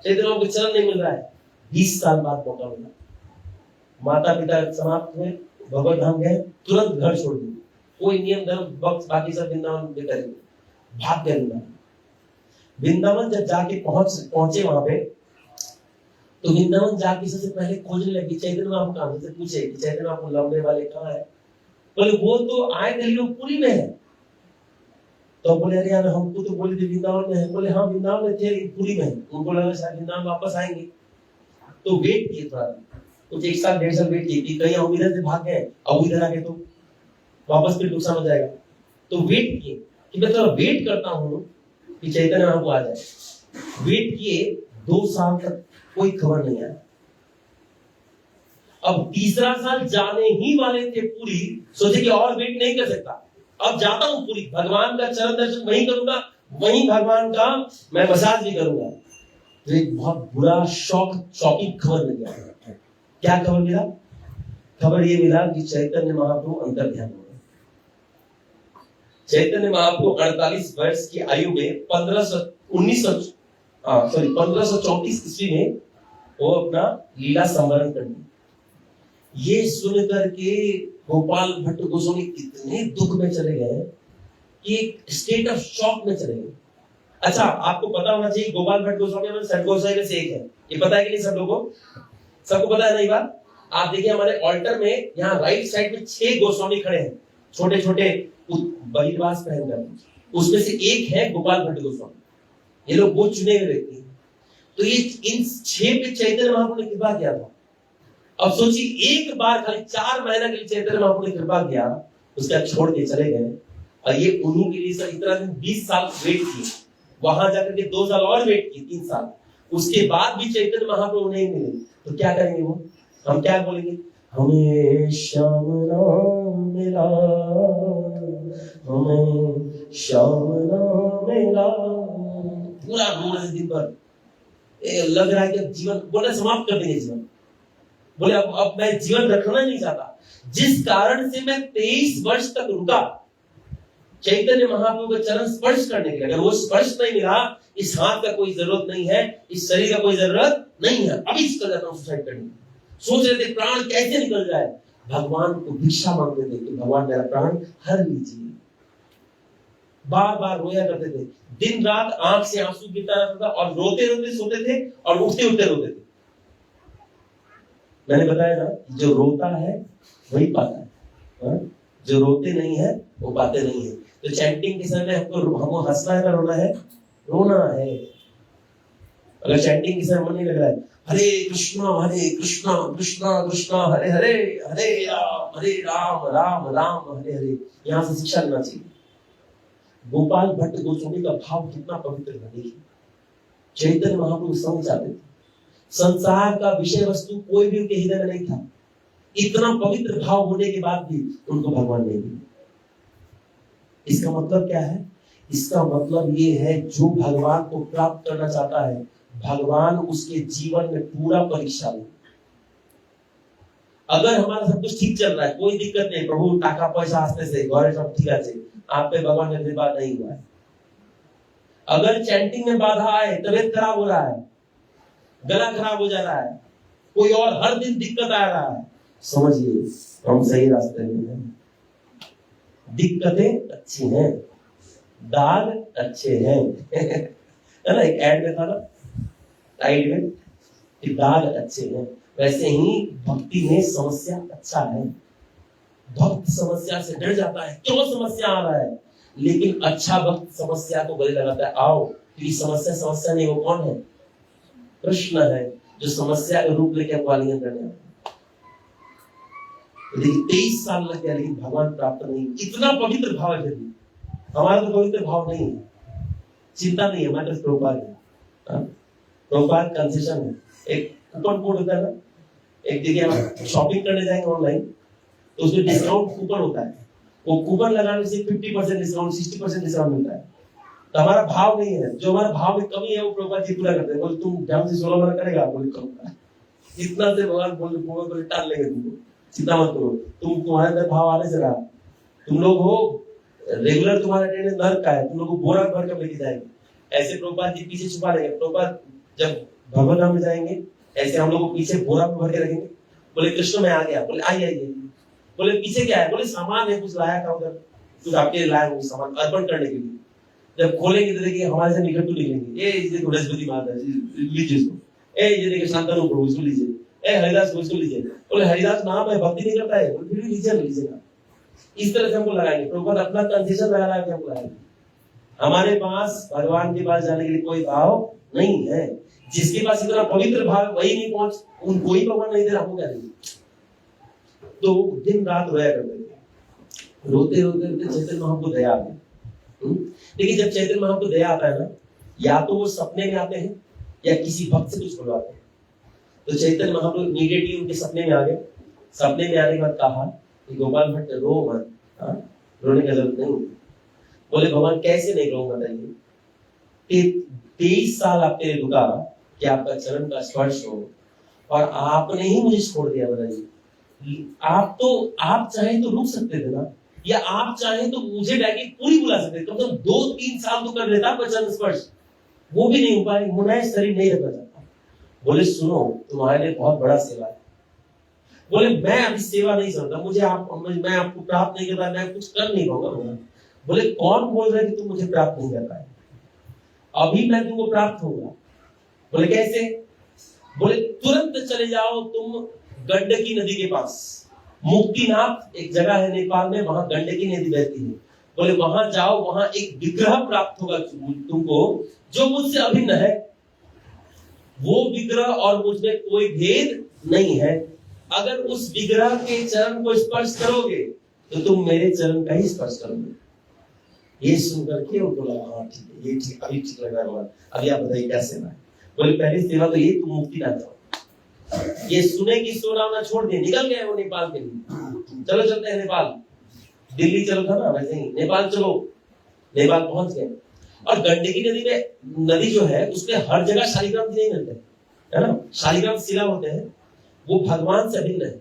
चैतन्य महाप्रभु चरण नहीं मिल रहा है। 20 साल बाद मौका मिला, माता पिता समाप्त हुए, भगवत धाम गए, तुरंत घर छोड़ दिए, कोई नियम धर्म वक्त बाकी सब वृंदावन में करेंगे, भाग गए वृंदावन। वृंदावन जब जाके पहुंचे वहां पे, तो वृंदावन जाके सबसे पहले खोजने लगी चैतन्य महाप्रभु कहां से, पूछे कि चैतन्य महाप्रभु लंबे वाले कहाँ है। बोले वो तो आए थे लोग पुरी में है। तो बोले अरे यार हमको तो बोले थे वृंदावन में है। बोले हाँ वृंदावन में थे पुरी में, उनको लगा शायद वृंदावन वापस आएंगे। तो वेट किए थोड़ा, कुछ 1 साल 1.5 साल वेट किए कि कहीं हम इधर से भाग गए, अब इधर आ गए तो वापस फिर नुकसान हो जाएगा। तो वेट किए कि मैं थोड़ा वेट करता हूँ कि चैतन्य महाप्रभु आ जाए। वेट किए 2 साल तक कोई खबर नहीं आया। अब तीसरा साल जाने ही वाले थे पुरी, सोचे कि और वेट नहीं कर सकता, अब जाता हूं पुरी, भगवान का चरण दर्शन वहीं करूंगा, वहीं भगवान का मैं मसाज भी करूंगा। तो एक बहुत बुरा शॉकिंग खबर मिल गया। क्या खबर मिला? खबर ये मिला कि चैतन्य महाप्रभु अंतर्ध्यान हो गए। चैतन्य महाप्रभु 48 वर्ष की आयु में 1534 ईस्वी में वो अपना लीला संवरण कर ली। ये सुन करके गोपाल भट्ट गोस्वामी कितने दुख में चले गए कि एक स्टेट ऑफ शॉक में चले गए। अच्छा आपको पता होना चाहिए गोपाल भट्ट गोस्वामी हमारे सठ गोसाई में से एक है, ये पता है कि नहीं सब लोगों को? सबको पता है नहीं बात? आप देखिए हमारे ऑल्टर में यहाँ राइट साइड में 6 गोस्वामी खड़े हैं, छोटे छोटे बहिर्वास पहनकर, उसमें से एक है गोपाल भट्ट गोस्वामी। ये लोग वो चुने हुए व्यक्ति हैं। तो ये इन 6 पे चैतन्य महाप्रभु ने कृपा किया था। अब सोचिए एक बार खाली 4 महीना के लिए चैतन्य महाप्रभु ने कृपा किया, उसके बाद छोड़ के चले गए। और ये उन्हीं के लिए सर इतना दिन 20 साल वेट किए, वहां जाकर के 2 साल और वेट किए, 3 साल, उसके बाद भी चैतन्य महाप्रभु नहीं मिले। तो क्या करेंगे वो? हम क्या बोलेंगे? हमें श्याम नाम मिला, हमें श्याम नाम मिला, पूरा रो रहे दिन भर। लग रहा है कि जीवन बोले समाप्त कर देंगे जीवन। बोले अब मैं जीवन रखना नहीं चाहता। जिस कारण से मैं 23 वर्ष तक रुका चैतन्य महाप्रभु का चरण स्पर्श करने के लिए, अगर वो स्पर्श नहीं मिला, इस हाथ का कोई जरूरत नहीं है, इस शरीर का कोई जरूरत नहीं है, अभी चल जाता हूं सुसाइड करने। सोच रहे थे प्राण कैसे निकल जाए, भगवान को भिक्षा मांगते थे कि भगवान मेरा प्राण हर लीजिए। बार बार रोया करते थे, दिन रात आंख से आंसू गिरता रहता था और रोते रोते सोते थे और उठते उठते रोते थे। मैंने बताया ना, जो रोता है वही पाता है, जो रोते नहीं है वो पाते नहीं है। तो चैंटिंग के समय हमको हंसना है ना रोना है? रोना है। अगर चैंटिंग के समय मन नहीं लग रहा है, हरे कृष्णा कृष्णा कृष्णा हरे हरे, हरे राम राम राम हरे हरे, यहां से शिक्षा लेना चाहिए। गोपाल भट्ट गोस्वामी का भाव कितना पवित्र है, देखिए। चैतन्य महाप्रभु समझ जाते थे, संसार का विषय वस्तु कोई भी उनके हृदय में नहीं था, इतना पवित्र भाव होने के बाद भी उनको भगवान नहीं मिले। इसका मतलब क्या है? इसका मतलब ये है, जो भगवान को प्राप्त करना चाहता है, भगवान उसके जीवन में पूरा परीक्षा ले। अगर हमारा सब कुछ ठीक चल रहा है, कोई दिक्कत नहीं, प्रभु टाका पैसा आस्ते से घर सब ठीक है, आप पे भगवान का कृपा नहीं हुआ है। अगर चैंटिंग में बाधा आए, तबीयत खराब हो रहा है, गला खराब हो जा रहा है, कोई और हर दिन दिक्कत आ रहा है, समझिए हम सही रास्ते में हैं। दिक्कतें अच्छी हैं, दाग अच्छे हैं है ना, एक ऐड में था ना साइड में कि दाग अच्छे हैं, वैसे ही भक्ति में समस्या अच्छा है। भक्त समस्या से डर जाता है, क्यों समस्या आ रहा है, लेकिन अच्छा भक्त समस्या को गले लगाता है, आओ, क्योंकि समस्या नहीं, वो कौन है? कृष्ण है, जो समस्या के रूप लेके आपको आलिंगन करने आता है। लेकिन 23 साल लग गया, लेकिन भगवान प्राप्त नहीं। इतना पवित्र भाव है, फिर भी हमारा तो पवित्र भाव नहीं है। चिंता नहीं है, हमारे पास प्रोपाल है, प्रोपाल कंसेशन है। एक कूपन कोड होता है ना, एक जगह हम शॉपिंग करने जाएंगे ऑनलाइन, तो उसमें डिस्काउंट कूपन होता है, वो कूपन लगाने से 50% डिस्काउंट, 60% डिस्काउंट मिलता है। तो हमारा भाव नहीं है, जो हमारा भाव में कमी है वो प्रभुपाद जी पूरा करते हैं। बोले तुम ढंग से 16 मना करेगा, बोले करूंगा, इतना से भगवान बोले टाल लेंगे तुमको, चिंता मत करो, तुम्हारे अंदर भाव आने से रहा। तुम लोग हो रेगुलर, तुम्हारा अटेंडेंस नर्क का है, तुम लोग को बोरा भर कर लेके जाएंगे। ऐसे प्रभुपाद जी पीछे छुपा लेंगे, प्रभुपाद जब भगवान धाम में जाएंगे ऐसे हम लोग को पीछे बोरा में भर के रखेंगे। बोले कृष्ण मैं आ गया, बोले आइए। बोले पीछे क्या है, बोले सामान है, कुछ लाया था उधर, कुछ आपके लिए लाया, वो सामान अर्पण करने के लिए। जब खोलेंगे तो देखिए हमारे से निकट तो लिखेंगे, ये देखो बृहस्पति माता लीजिए इसको, ये देखिए शांतनु प्रभु इसको लीजिए, हरिदास को इसको लीजिए। बोले हरिदास नाम है, भक्ति नहीं करता है, बोले फिर भी लीजिएगा। इस तरह से हमको लगाएंगे, प्रभुपाद अपना कंसेशन लगा के हमको लगाएंगे। हमारे पास भगवान के पास जाने के लिए कोई भाव नहीं है। जिसके पास इतना पवित्र भाव वही नहीं पहुंच, उनको ही भगवान नहीं दे रहा, हमको क्या देंगे? तो दिन रात रोया करते थे, रोते रोते रोते चैतन्य महाप्रभु दया आ गई। देखिए जब चैतन्य महाप्रभु दया आता है ना, या तो वो सपने में आते हैं या किसी भक्त से कुछ बुलवाते हैं। तो चैतन्य महाप्रभु इमीडिएटली उनके सपने में आ गए। सपने में आने के बाद कहा कि गोपाल भट्ट रो मत, रोने की जरूरत नहीं। बोले भगवान कैसे नहीं रोऊंगा, बताइए। 23 साल आपके लिए रुका कि आपका चरण का स्पर्श हो, और आपने ही मुझे छोड़ दिया, बताइए। आप चाहे तो रुक सकते थे ना, या आप चाहे तो मुझे डायरेक्टली पूरी बुला सकते थे, कम से कम 2-3 साल तो कर लेता चरण स्पर्श, वो भी नहीं हो पाए। मुझे शरीर नहीं रखना चाहता। बोले सुनो, तुम्हारे लिए बहुत बड़ा सेवा है। बोले मैं अभी सेवा नहीं समझता, मैं आपको प्राप्त नहीं कर पाया, मैं कुछ कर नहीं पाऊंगा। बोले कौन बोल रहा है कि तुम मुझे प्राप्त नहीं कर पाए? अभी मैं तुमको प्राप्त होगा। बोले कैसे? बोले तुरंत चले जाओ तुम गंडकी नदी के पास, मुक्तिनाथ एक जगह है नेपाल में, वहां गंडकी नदी बहती है। बोले वहां जाओ, वहां एक विग्रह प्राप्त होगा तुमको जो मुझसे अभिन्न है। वो विग्रह और मुझमें कोई भेद नहीं है। अगर उस विग्रह के चरण को स्पर्श करोगे तो तुम मेरे चरण का ही स्पर्श करोगे। ये सुनकर के उनको लगा हाँ ठीक है, ये ठीक, अभी ठीक लग रहा है। अभी आप बताइए क्या सेवा है? बोले पहली सेवा तो ये, तुम मुक्ति ना जाओ। ये सुने की सोना छोड़ दिए, निकल गए वो नेपाल के लिए। चलो चलते हैं नेपाल, दिल्ली चलो था ना, वैसे ही नेपाल चलो। नेपाल पहुंच गए, और गंडकी नदी में, नदी जो है उसमें हर जगह शालिग्राम नहीं मिलते है ना, शालिग्राम शिला होते हैं, वो भगवान से अभिन्न है।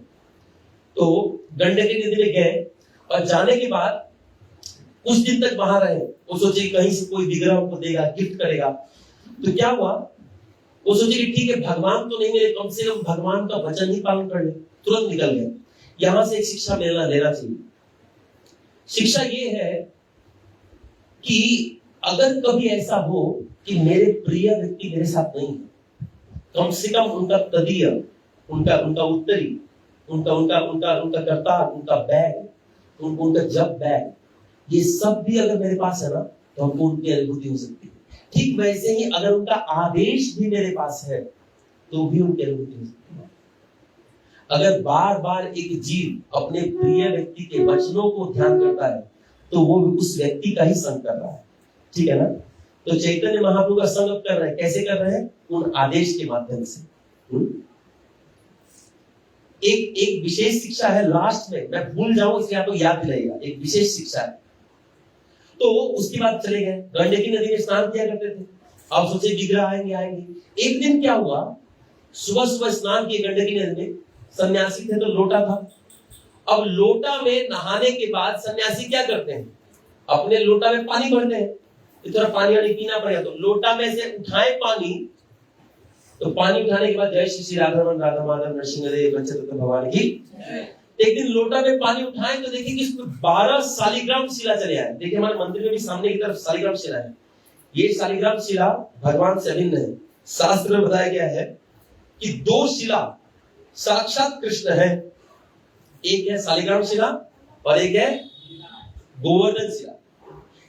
तो गंडकी नदी में गए, और जाने के बाद कुछ दिन तक वहां रहे। वो सोचे कहीं से कोई विग्रह हमको देगा, गिफ्ट करेगा। तो क्या हुआ, वो सोचे कि ठीक है भगवान तो नहीं मिले, कम से कम भगवान का वचन ही पालन कर ले, तुरंत निकल गए। यहां से एक शिक्षा लेना चाहिए। शिक्षा ये है कि अगर कभी ऐसा हो कि मेरे प्रिय व्यक्ति मेरे साथ नहीं है, कम से कम उनका तदीय, उनका उत्तरी, उनका करतार, उनका बैग, उनका जब बैग, ये सब भी अगर मेरे पास है ना, तो हमको उनकी अनुभूति हो सकती है। ठीक वैसे ही अगर उनका आदेश भी मेरे पास है तो भी उनकी अनुभूति हो सकती है। अगर बार बार एक जीव अपने प्रिय व्यक्ति के वचनों को ध्यान करता है तो वो उस व्यक्ति का ही संग कर रहा है, ठीक है ना। तो चैतन्य महाप्रभु का संग कर रहे हैं, कैसे कर रहे हैं? उन आदेश के माध्यम से। एक विशेष शिक्षा है लास्ट में, मैं भूल जाऊं इसलिए आपको याद दिलाएगा, एक विशेष शिक्षा है। तो उसके बाद चले गए, गंडकी नदी में स्नान किया करते थे। अब सोचे विग्रह आएंगे। एक दिन क्या हुआ, सुबह सुबह स्नान किए गंडकी नदी में, सन्यासी थे तो लोटा था। अब लोटा में नहाने के बाद सन्यासी क्या करते हैं? अपने लोटा में पानी भरते हैं, थोड़ा पानी वानी पीना पड़ेगा, तो लोटा में से उठाए पानी, तो पानी उठाने के बाद जय श्री राधारमण राधा माधव नरसिंहदेव पंचतत्व भगवान की। एक दिन लोटा में पानी उठाए तो देखिए कि इसमें 12 शालिग्राम शिला चले आए। देखिए हमारे मंदिर में भी सामने की तरफ शालिग्राम शिला है। ये शालिग्राम शिला भगवान से अभिन्न है। शास्त्र में बताया गया है कि 2 शिला साक्षात कृष्ण है, एक है शालिग्राम शिला और एक है गोवर्धन शिला।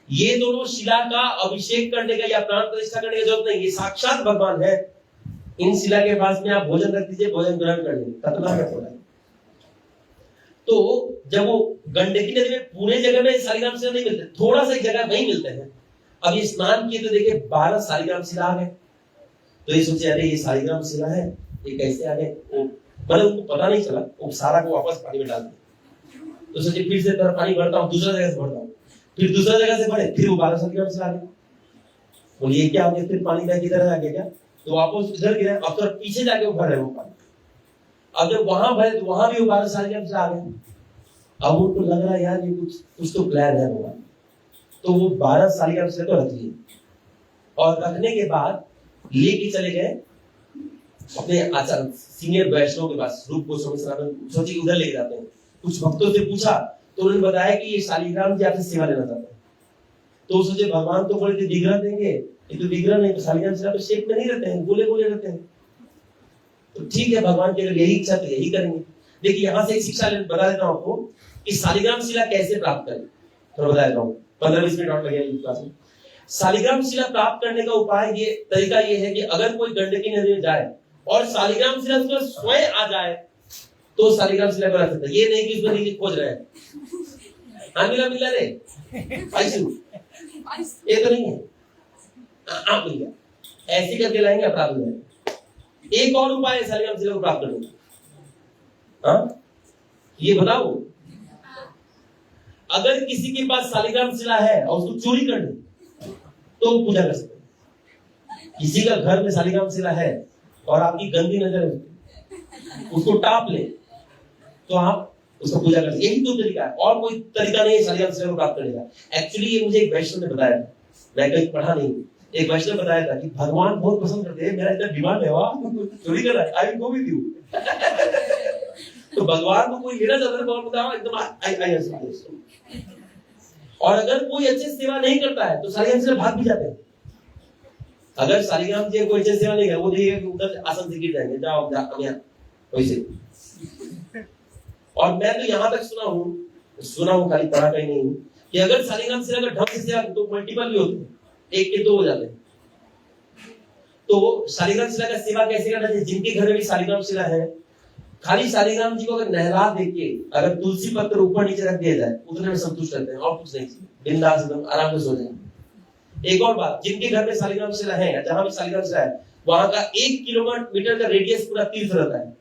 ये दोनों शिला का अभिषेक करने का या प्राण प्रतिष्ठा करने की जरूरत नहीं, ये साक्षात भगवान है। इन शिला के पास में आप भोजन रख दीजिए, भोजन ग्रहण कर लीजिए, कतना है थोड़ा। तो जब वो गंडकी नदी में पूरे जगह में शालिग्राम शिला नहीं मिलते, थोड़ा सा एक जगह नहीं मिलते हैं। अब ये स्नान किए तो देखिए 12 शालिग्राम शिला आ गए। तो ये सोचे अरे ये शालिग्राम शिला है, ये कैसे आ गए? मतलब उनको पता नहीं चला, वो सारा को वापस पानी में डाल दिया। तो सोचे फिर से पानी भरता हूँ, दूसरा जगह से भरता हूँ, फिर दूसरा जगह से भरे, फिर वो 12 शालिग्राम शिला आ गए। बोलिए क्या हो गया? फिर पानी में किधर आ गया? तो वापस इधर गिरा, अब तो पीछे जाके वो भरे वो पानी। अब जब वहां भरे तो वहां भी वो 12 शालिग्राम शिला आ गए। अब उनको लग रहा है यार ये कुछ तो प्लान है भगवान। तो वो 12 शालिग्राम शिला तो रख लिए, और रखने के बाद लेके चले गए अपने आचार्य सीनियर वैष्णव के पास, रूप गोस्वामी सनातन, सोचिए उधर लेके जाते हैं। कुछ भक्तों से पूछा तो उन्होंने बताया कि ये शालिग्राम जी आपसे सेवा लेना चाहते हैं। तो सोचे भगवान तो बोले थे विग्रह देंगे, ये तो विग्रह नहीं, तो शालिग्राम शिला तो शेप में नहीं रहते हैं, गोले गोले रहते हैं। तो ठीक है भगवान की अगर यही इच्छा तो यही करेंगे। देखिए यहाँ से एक शिक्षा बता देता हूँ आपको कि शालिग्राम शिला कैसे प्राप्त करें, तो बता देता हूँ, 15-20 मिनट और लगेगा क्लास में। शालिग्राम शिला प्राप्त करने का उपाय ये तरीका ये है कि अगर कोई गंडकी नदी में जाए और शालिग्राम शिला उसको स्वयं आ जाए तो शालिग्राम शिला बना सकता है। ये नहीं कि उसको नीचे खोज रहे हैं, हाँ मिला रे ये तो नहीं है, आप मिल गया, ऐसे करके लाएंगे प्राप्त हो जाएगा। एक और उपाय है शालिग्राम शिला को प्राप्त करने का, हाँ ये बताओ। अगर किसी के पास शालिग्राम शिला है और उसको चोरी कर दे तो पूजा कर सकते हैं। किसी का घर में शालिग्राम शिला है और आपकी गंदी नजर है, उसको टाप ले तो आप उसको पूजा कर सकते। यही तो तरीका है, और कोई तरीका नहीं है शालिग्राम शिला को प्राप्त करने का। एक्चुअली ये मुझे एक वैष्णव ने बताया था, मैं कहीं पढ़ा नहीं, एक वैष्णव बताया था कि भगवान बहुत पसंद करते हैं, मेरा इतना डिमांड है, वाह चोरी कर रहा है, I will go with you. तो भगवान को कोई लेना चाहता है, भगवान बताओ एकदम आई। और अगर कोई अच्छे सेवा नहीं करता है तो शालिग्राम शिला भाग भी जाते हैं। अगर शालिग्राम जी कोई अच्छे सेवा नहीं करे, वो देखिए कि उधर आसन से गिर जाएंगे, जाओ वैसे। और मैं तो यहाँ तक सुना हूँ खाली पढ़ा कहीं नहीं, कि अगर शालिग्राम शिला का ढंग से सेवा तो मल्टीपल भी होते हैं, 1 के 2 हो जाते हैं। तो शालिग्राम शिला का सेवा कैसे करना चाहिए? जिनके घर में भी शालिग्राम शिला है, खाली शालिग्राम जी को अगर नहला देके अगर तुलसी पत्थर ऊपर नीचे रख दिया जाए, उतने में संतुष्ट रहते हैं, और कुछ नहीं चाहिए, बिंदास एकदम आराम से सो जाएंगे। एक और बात, जिनके घर में शालिग्राम शिला है, जहां भी शालिग्राम शिला है, वहां का 1 किलोमीटर का रेडियस पूरा तीर्थ रहता है।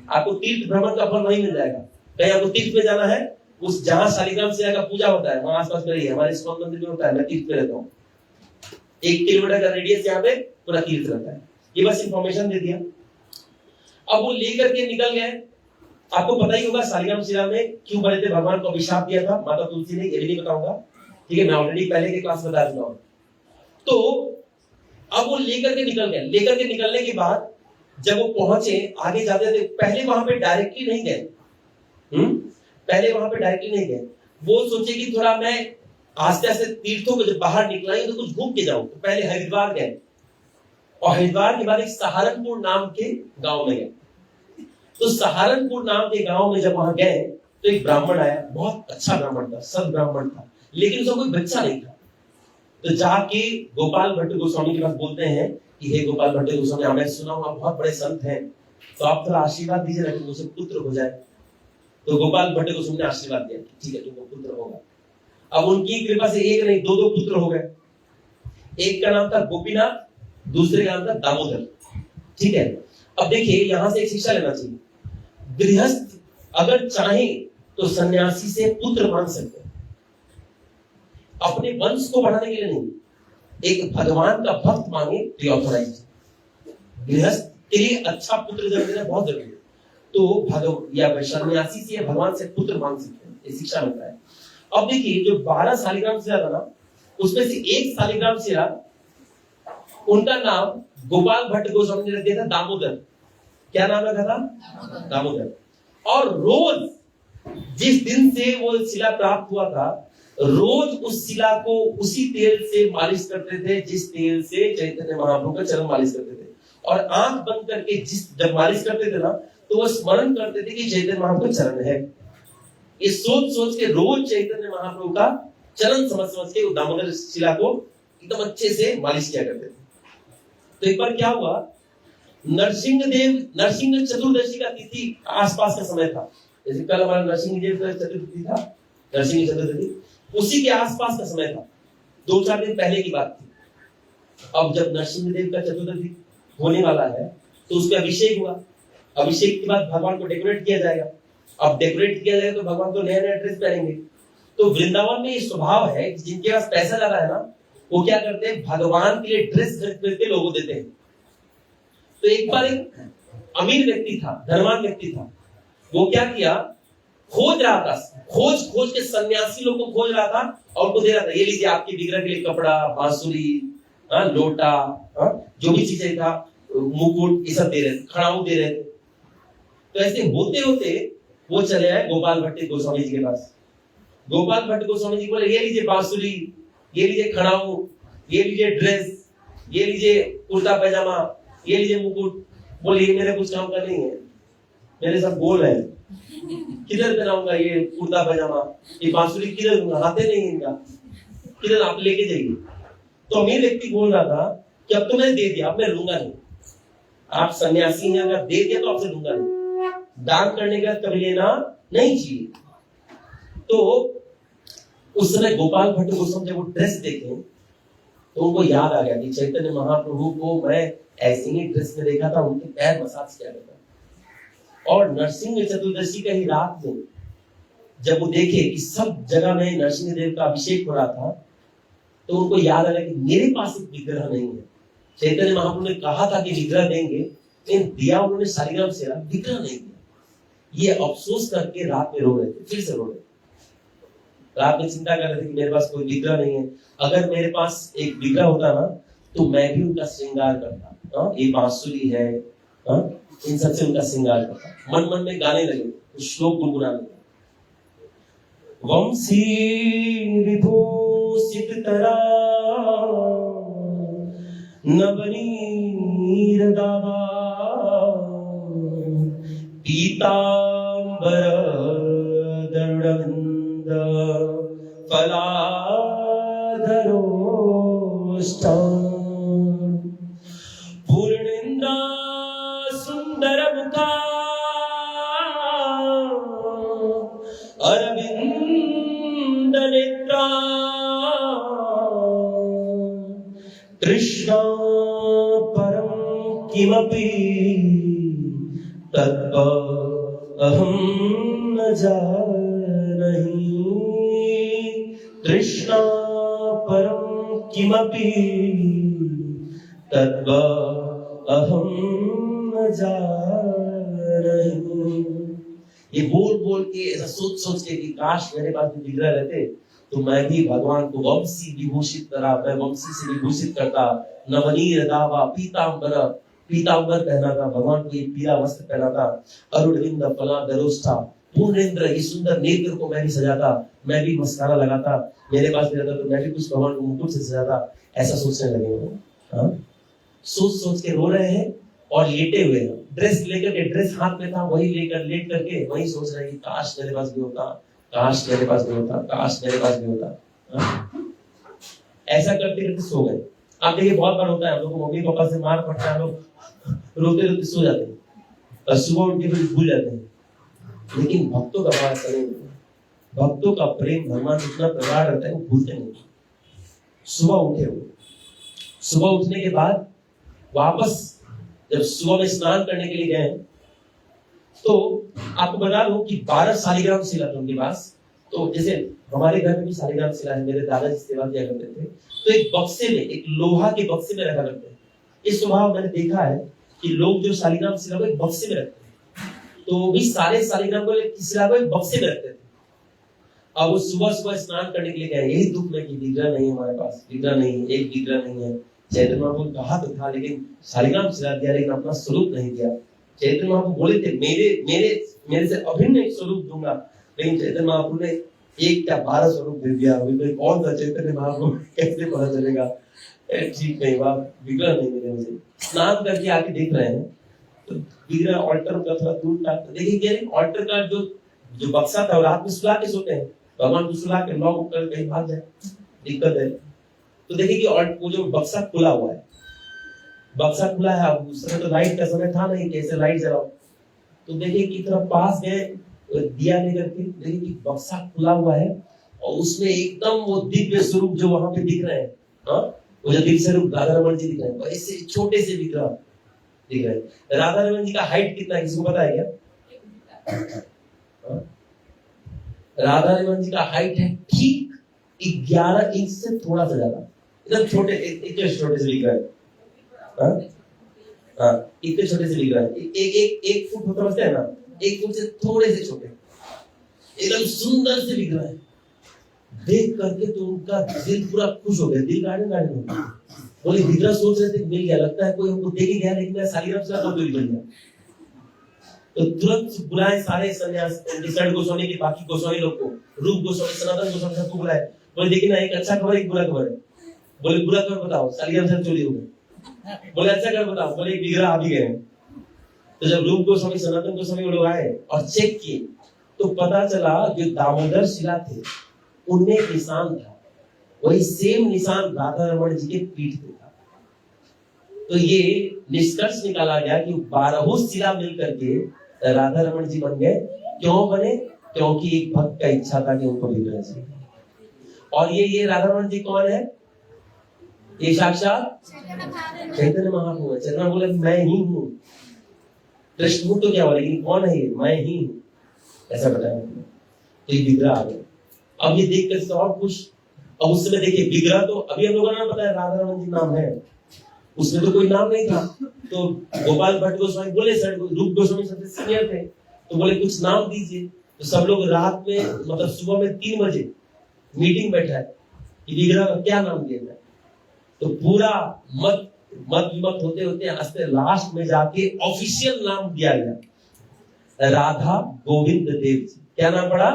आपको तीर्थ भ्रमण का फल वहीं मिल जाएगा। कहीं आपको तीर्थ में जाना है, उस जहां शालिग्राम शिला का पूजा होता है वहां आसपास में ही है, हमारे इस्कॉन मंदिर में होता है, मैं तीर्थ में रहता हूँ। 1 किलोमीटर का रेडियस यहाँ पे पूरा तीर्थ रहता है। ये बस इंफॉर्मेशन दे दिया। अब वो लेकर के निकल गए। आपको पता ही होगा शालिग्राम शिला में क्यों बने थे, भगवान को अभिशाप दिया था माता तुलसी ने, ये भी नहीं बताऊंगा, ठीक है, मैं ऑलरेडी पहले के क्लास में बता चुका हूं। तो अब वो लेकर के निकल गए। लेकर के निकलने के बाद जब वो पहुंचे, आगे जाते थे, पहले वहां पे डायरेक्टली नहीं गए। पहले वहां पे डायरेक्टली नहीं गए। वो सोचे कि थोड़ा मैं आस्ते आस्ते तीर्थों को जब बाहर निकला तो कुछ घूम के जाऊं। तो पहले हरिद्वार गए, और हरिद्वार के बाद एक सहारनपुर नाम के गांव में गए। तो सहारनपुर नाम के गांव में जब वहां गए तो एक ब्राह्मण आया, बहुत अच्छा ब्राह्मण था, सद ब्राह्मण था, लेकिन उसका कोई बच्चा नहीं था। तो जाके गोपाल भट्ट गोस्वामी के पास बोलते हैं कि हे गोपाल भट्ट गोस्वामी, मैं सुना हूं आप बहुत बड़े संत हैं, तो आप थोड़ा आशीर्वाद दीजिए ना कि मुझे पुत्र हो जाए। तो गोपाल भट्ट गोस्वामी ने आशीर्वाद दिया, ठीक है तुमको पुत्र होगा। अब उनकी कृपा से एक नहीं दो पुत्र हो गए। एक का नाम था गोपीनाथ, दूसरे का नाम था दामोदर। ठीक है, अब देखिए यहां से एक शिक्षा लेना चाहिए। गृहस्थ अगर चाहे तो सन्यासी से पुत्र मांग सकते हैं, अपने वंश को बढ़ाने के लिए नहीं। एक भगवान का भक्त मांगे तो ऑथोराइज। गृहस्थ के लिए अच्छा पुत्र जन्म देना बहुत जरूरी है। तो या सन्यासी से या भगवान से पुत्र मांग सकते हैं, ये शिक्षा मिलता है। अब देखिए जो 12 शालिग्राम शिला था ना, उसमें से एक शालिग्राम शिला, उनका नाम गोपाल भट्ट गोस्वामी ने रख दिया था दामोदर। क्या नाम रखा था? दामोदर। और रोज जिस दिन से वो शिला प्राप्त हुआ था, रोज उस शिला को उसी तेल से मालिश करते थे जिस तेल से चैतन्य महाप्रभु का चरण मालिश करते थे। और आंख बंद करके जब मालिश करते थे ना, तो वो स्मरण करते थे कि चैतन्य महाप्रभु का चरण है। ये सोच सोच के रोज चैतन्य महाप्रभु का चरण समझ के दामोदर शिला को एकदम अच्छे से मालिश किया करते थे। तो एक बार क्या हुआ, नरसिंह चतुर्दशी का तिथि आसपास का समय था। जैसे कल हमारा नरसिंह देव का चतुर्थी था, नरसिंह चतुर्थी उसी के आसपास का समय था, 2-4 दिन पहले की बात थी। अब जब नरसिंह देव का चतुर्थी होने वाला है तो उसका अभिषेक हुआ। अभिषेक के बाद भगवान को डेकोरेट किया जाएगा। अब डेकोरेट किया जाएगा तो भगवान को नया नया ड्रेस पहनेंगे। तो वृंदावन में ये स्वभाव है कि जिनके पास पैसा ज्यादा है ना, वो क्या करते हैं, भगवान के लिए ड्रेस खरीद के लोगों देते हैं। तो एक बार एक अमीर व्यक्ति था, धनवान व्यक्ति था, वो क्या किया, खोज रहा था, खोज के सन्यासी लोग को खोज रहा था और उनको दे रहा था, ये लीजिए आपके विग्रह के लिए कपड़ा, बांसुरी, लोटा, जो भी चीजें था, मुकुट, ये सब दे रहे थे, खड़ाऊ दे रहे थे। तो ऐसे होते होते वो चले आए गोपाल भट्ट गोस्वामी जी के पास। गोपाल भट्ट गोस्वामी जी बोले, ये लीजिए बांसुरी, ये लीजिए खड़ाऊ, ये लीजिए ड्रेस, ये लीजिए कुर्ता पैजामा, ये लीजिए मुकुट। बोले ये मेरे कुछ काम का नहीं है, मेरे सब गोल है, किधर पहनाऊंगा ये कुर्ता पैजामा, ये बांसुरी किधर दूंगा, हाथे नहीं इनका, किधर आप लेके जाइए। तो अमीर व्यक्ति बोल रहा था कि अब तो मैंने दे दिया, अब मैं लूंगा नहीं। आप सन्यासी हैं, अगर दे दिया तो आपसे लूंगा नहीं। दान करने का कभी लेना नहीं चाहिए। तो उस समय गोपाल भट्ट गोस्वामी जब वो ड्रेस देखे तो उनको याद आ गया कि चैतन्य महाप्रभु को मैं ऐसे ही ड्रेस में देखा था, उनके पैर मसाज किया करता। और नरसिंह चतुर्दशी का ही रात में जब वो देखे कि सब जगह में नरसिंह देव का अभिषेक हो रहा था, तो उनको याद आ गया कि मेरे पास एक विग्रह नहीं है। चैतन्य महाप्रभु ने कहा था कि विग्रह देंगे, लेकिन दिया उन्होंने शालिग्राम शिला, विग्रह नहीं दिया। ये अफसोस करके रात में रो रहे थे, फिर से रो रहे थे। रात में चिंता कर रहे थे कि मेरे पास कोई विग्रह नहीं है। अगर मेरे पास एक विग्रह होता ना, तो मैं भी उनका श्रृंगार करता। ये बांसुरी है, इन सबसे उनका श्रृंगार करता। मन मन में गाने लगे, श्लोक गुनगुनाने लगे। वंशी विभूषित तरा नवनीर दावा पीतांबर दरुणविंद फलाधरोष्टान पूर्णेन्द्र सुंदर मुखा अरविंद नेत्रा कृष्ण परम किमपि तत्व अहम न जानामि। कृष्ण परम किमपि तत्व अहम न जानामि। ये बोल बोल के ऐसा सोच सोच के कि काश मेरे पास भी विग्रह रहते तो मैं भी भगवान को वंशी विभूषित करा, मैं वंशी से विभूषित करता। नवनीर दावा पीतांबर, पीतांबर पहना था भगवान को, ये पीला वस्त्र पहना था। अरुणविंद फला दरोष्ठा, पूर्णेंद्र, ये सुंदर नेत्र को मैं भी सजाता, मैं भी मस्कारा लगाता, मेरे पास भी रहता तो मैं भी कुछ भगवान को मुकुट से सजाता। ऐसा सोचने लगे वो। हाँ, सोच सोच के रो रहे हैं और लेटे हुए हैं। ड्रेस लेकर के, ड्रेस हाथ में था, वही लेकर लेट करके वही सोच रहे हैं कि काश मेरे पास भी होता, काश मेरे पास भी होता, काश मेरे पास भी होता। हाँ? ऐसा करते करते सो गए। आप देखिए बहुत बार होता है, हम लोग को मम्मी पापा से मार पड़ता है, हम लोग रोते रोते सो जाते हैं और सुबह उठ के फिर भूल जाते हैं। लेकिन भक्तों का बात करें, भक्तों का प्रेम भगवान इतना प्रगाढ़ रहता है, वो भूलते नहीं। सुबह उठे हो, सुबह उठने के बाद वापस जब सुबह में स्नान करने के लिए गए, तो आपको बता दूं कि 12 शालिग्राम शिला था उनके पास। तो जैसे हमारे घर में भी शालिग्राम शिला है, मेरे दादाजी सेवा किया करते थे, तो एक बक्से में, एक लोहा के बक्से में रखा करते हैं। इस स्वभाव मैंने देखा है कि लोग जो शालिग्राम शिला को एक बक्से में रखते हैं, तो भी सारे शालिग्राम को शिला को एक बक्से में रखते थे। अब वो सुबह सुबह स्नान करने के लिए गए, यही दुख में कि विग्रह नहीं हमारे पास, विग्रह नहीं, एक विग्रह नहीं है। चैतन्य महाप्रभु ने कहा तो था, लेकिन शालिग्राम शिला दिया, लेकिन अपना स्वरूप नहीं दिया। चैतन्य महाप्रभु बोले थे मेरे से अभिन्न एक स्वरूप दूंगा, लेकिन चैतन्य महाप्रभु ने एक क्या 12 स्वरूप दे दिया। अभी कौन था चैतन्य महाप्रभु, कैसे पता चलेगा? ठीक नहीं, वहां विग्रह नहीं मिले मुझे। स्नान करके आके देख रहे हैं तो विग्रह ऑल्टर का थोड़ा दूर था। तो देखिए क्या ऑल्टर का जो बक्सा था, रात में सुला के सोते हैं, भगवान को सुला के लॉक कर कहीं भाग जाए, दिक्कत है। तो देखिए कि वो जो बक्सा खुला हुआ है, बक्सा खुला है। अब उस समय तो लाइट का समय था नहीं, कैसे लाइट जलाओ। तो देखिए कि तरफ पास गए दिया लेकर के, देखिए कि बक्सा खुला हुआ है और उसमें एकदम वो दिव्य स्वरूप जो वहां पे दिख रहे हैं, हाँ, वो जो दिव्य स्वरूप राधा रमन जी दिख रहे हैं, ऐसे छोटे से विग्रह दिख रहे हैं। राधा रमन जी का हाइट कितना है, किसी को पता है क्या? राधा रमन जी का हाइट है ठीक 11 इंच से थोड़ा सा ज्यादा, एकदम छोटे, इतने छोटे से विग्रह है। इतने छोटे से लिख रहा है, एक फुट होता समझते हैं ना, 1 फुट से थोड़े से छोटे, एकदम सुंदर से लिख रहा है। देख करके तो उनका दिल पूरा खुश हो गया, दिल गार्डन गार्डन हो गया। बोले विग्रह सोच रहे थे मिल गया, लगता है कोई हमको देख ही गया, लेकिन शालिग्राम शिला तो मिल गया। तो तुरंत बुलाए सारे सन्यास, शरण गोस्वामी के बाकी गोस्वामी लोग को, रूप गोस्वामी, सनातन गोस्वामी सबको बुलाए। बोले देखिए ना, एक अच्छा खबर, एक बुरा खबर है। बोले बुरा खबर बताओ, शालिग्राम शिला चोरी हो गई। बोले अच्छा कर बताओ, बोले एक विग्रह आ भी गए। तो जब रूप गोस्वामी, सनातन गोस्वामी लोग आए और चेक किए, तो पता चला जो दामोदर शिला थे उनमें एक निशान था, वही सेम निशान राधा रमन जी के पीठ पे था। तो ये निष्कर्ष निकाला गया कि 12 शिला मिलकर के राधा रमन जी बन गए। क्यों बने? क्योंकि एक भक्त का इच्छा था कि उनको विग्रह चाहिए। और ये राधा रमन जी कौन है? ये साक्षात चैतन्य महाप्रभु है। चैतन्य बोले मैं ही हूँ, कृष्ण हूँ तो क्या हुआ, लेकिन कौन है ये? मैं ही हूँ, ऐसा बताया। तो ये विग्रह आ गया। अब ये देख कर और खुश। अब उस समय देखिए विग्रह तो अभी हम लोगों ने पता है राधा रमन जी नाम है, उसमें तो कोई नाम नहीं था। तो गोपाल भट्ट गोस्वामी बोले, सर रूप गोस्वामी सबसे सीनियर थे, तो बोले कुछ नाम दीजिए। तो सब लोग रात में, मतलब सुबह में 3 बजे मीटिंग बैठा है कि विग्रह का क्या नाम दिया जाए। तो पूरा मत होते होते हंसते लास्ट में जाके ऑफिशियल नाम दिया गया, राधा गोविंद देव जी। क्या नाम पड़ा?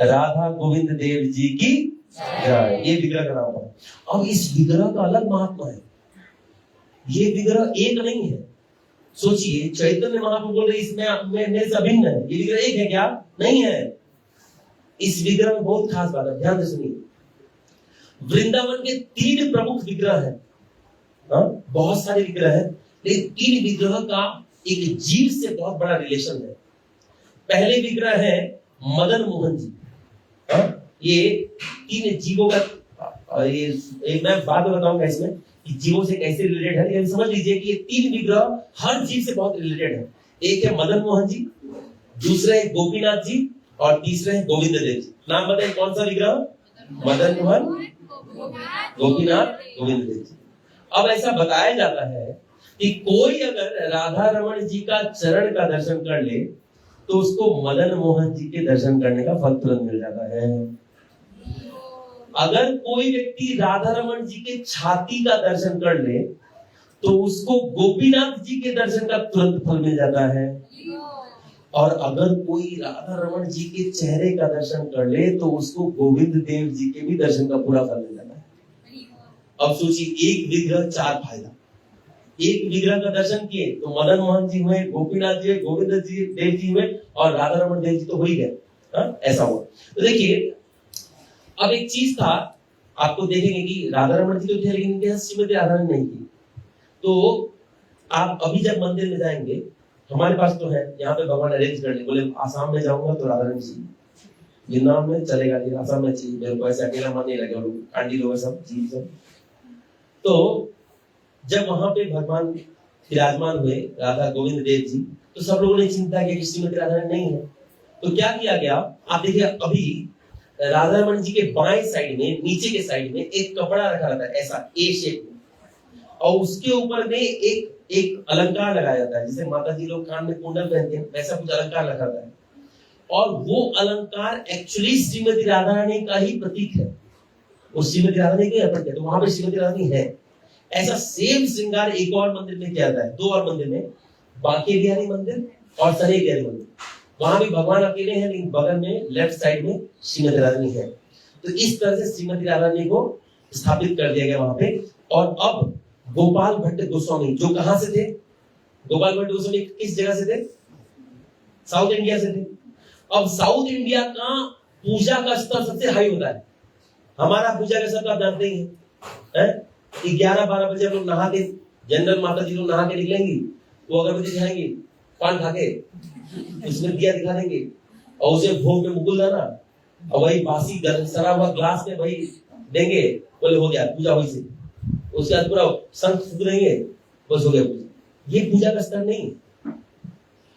राधा गोविंद देव जी की जय। ये विग्रह का नाम पड़ा। अब इस विग्रह का अलग महात्मा है। ये विग्रह एक नहीं है। सोचिए, चैतन्य महाप्रभु बोल रहे इसमें मेरे से अभिन्न है, ये विग्रह एक है क्या? नहीं है। इस विग्रह में बहुत खास बात है, ध्यान से सुनिए। वृंदावन के 3 प्रमुख विग्रह हैं। बहुत सारे विग्रह हैं, लेकिन 3 विग्रह का एक जीव से बहुत बड़ा रिलेशन है। पहले विग्रह है मदन मोहन जी। ये 3 जीवों का, ये एक मैं बाद में बताऊंगा इसमें कि जीवों से कैसे रिलेटेड है, लेकिन समझ लीजिए कि ये 3 विग्रह हर जीव से बहुत रिलेटेड है। एक है मदन मोहन जी, दूसरे है गोपीनाथ जी, और तीसरे है गोविंद देव जी। नाम बताइए कौन सा विग्रह? मदन मोहन, गोपीनाथ, गोविंद देव जी। अब ऐसा बताया जाता है कि कोई अगर राधा रमन जी का चरण का दर्शन कर ले तो उसको मदन मोहन जी के दर्शन करने का फल तुरंत मिल जाता है। अगर कोई व्यक्ति राधा रमन जी के छाती का दर्शन कर ले तो उसको गोपीनाथ जी के दर्शन का तुरंत फल मिल जाता है, और अगर कोई राधा रमन जी के चेहरे का दर्शन कर ले तो उसको गोविंद देव जी के भी दर्शन का पूरा फल मिल जाता है। अब सोचिए, एक विग्रह चार फायदा। एक विग्रह का दर्शन किए तो मदन मोहन जी हुए, गोपीनाथ जी, गोविंद जी देव जी हुए, और राधा रमन देव जी तो हो ही गए। ऐसा हुआ। तो देखिए, अब एक चीज था, आपको देखेंगे कि राधा रमन जी तो थे लेकिन इनके श्रीमती राधा रानी नहीं थी। तो आप अभी जब मंदिर में जाएंगे, हमारे पास तो है, यहाँ पे भगवान अरेंज कर ले, बोले आसाम में जाऊंगा तो राधा रानी चाहिए, वृंदावन में चलेगा नहीं, आसाम में चाहिए, मेरे को ऐसे अकेला मन नहीं लगे, लोग कांडी लोग सब चीज सब। तो जब वहां पे भगवान विराजमान हुए राधा गोविंद देव जी, तो सब लोगों ने चिंता की कि श्रीमती राधा रानी नहीं है। तो क्या किया गया, आप देखिए, अभी राधा रमन जी के बाएं साइड में, नीचे के साइड में एक कपड़ा रखा रहता है ऐसा ए शेप में, और उसके ऊपर में एक अलंकार लगाया जाता है, जैसे माता जी लोग कान में कुंडल पहनते हैं, वैसा कुछ अलंकार लगा रहता है, और वो अलंकार एक्चुअली श्रीमती राधा रानी का ही प्रतीक है, वो श्रीमती राधा रानी के अर्पण है, तो वहां पे श्रीमती राधा रानी है। ऐसा सेम श्रृंगार एक और मंदिर में किया जाता है, दो और मंदिर में, बांके बिहारी मंदिर और सने बिहारी मंदिर, वहां भी भगवान अकेले हैं, लेकिन बगल में लेफ्ट साइड में श्रीमती राधा रानी है। तो इस तरह से श्रीमती राधा रानी को स्थापित कर दिया गया वहां पे। और अब गोपाल भट्ट गोस्वामी, जो कहां से थे, गोपाल भट्ट गोस्वामी किस जगह से थे, साउथ इंडिया से थे। अब साउथ इंडिया का पूजा का स्तर सबसे हाई होता है, हमारा पूजा का स्तर आप जानते ही हैं, 11-12 बजे हम लोग नहा के, जनरल माता जी लोग नहा के निकलेंगी, वो अगरबत्ती दिखाएंगे, पान खा के उसमें दिया दिखा देंगे, और उसे भोग में मुकुल दाना और वही बासी सरा हुआ ग्लास में वही देंगे, बोले हो गया पूजा, वही से उसके बाद पूरा शंख फूंक देंगे, बस हो गया पूजा। ये पूजा का स्तर नहीं।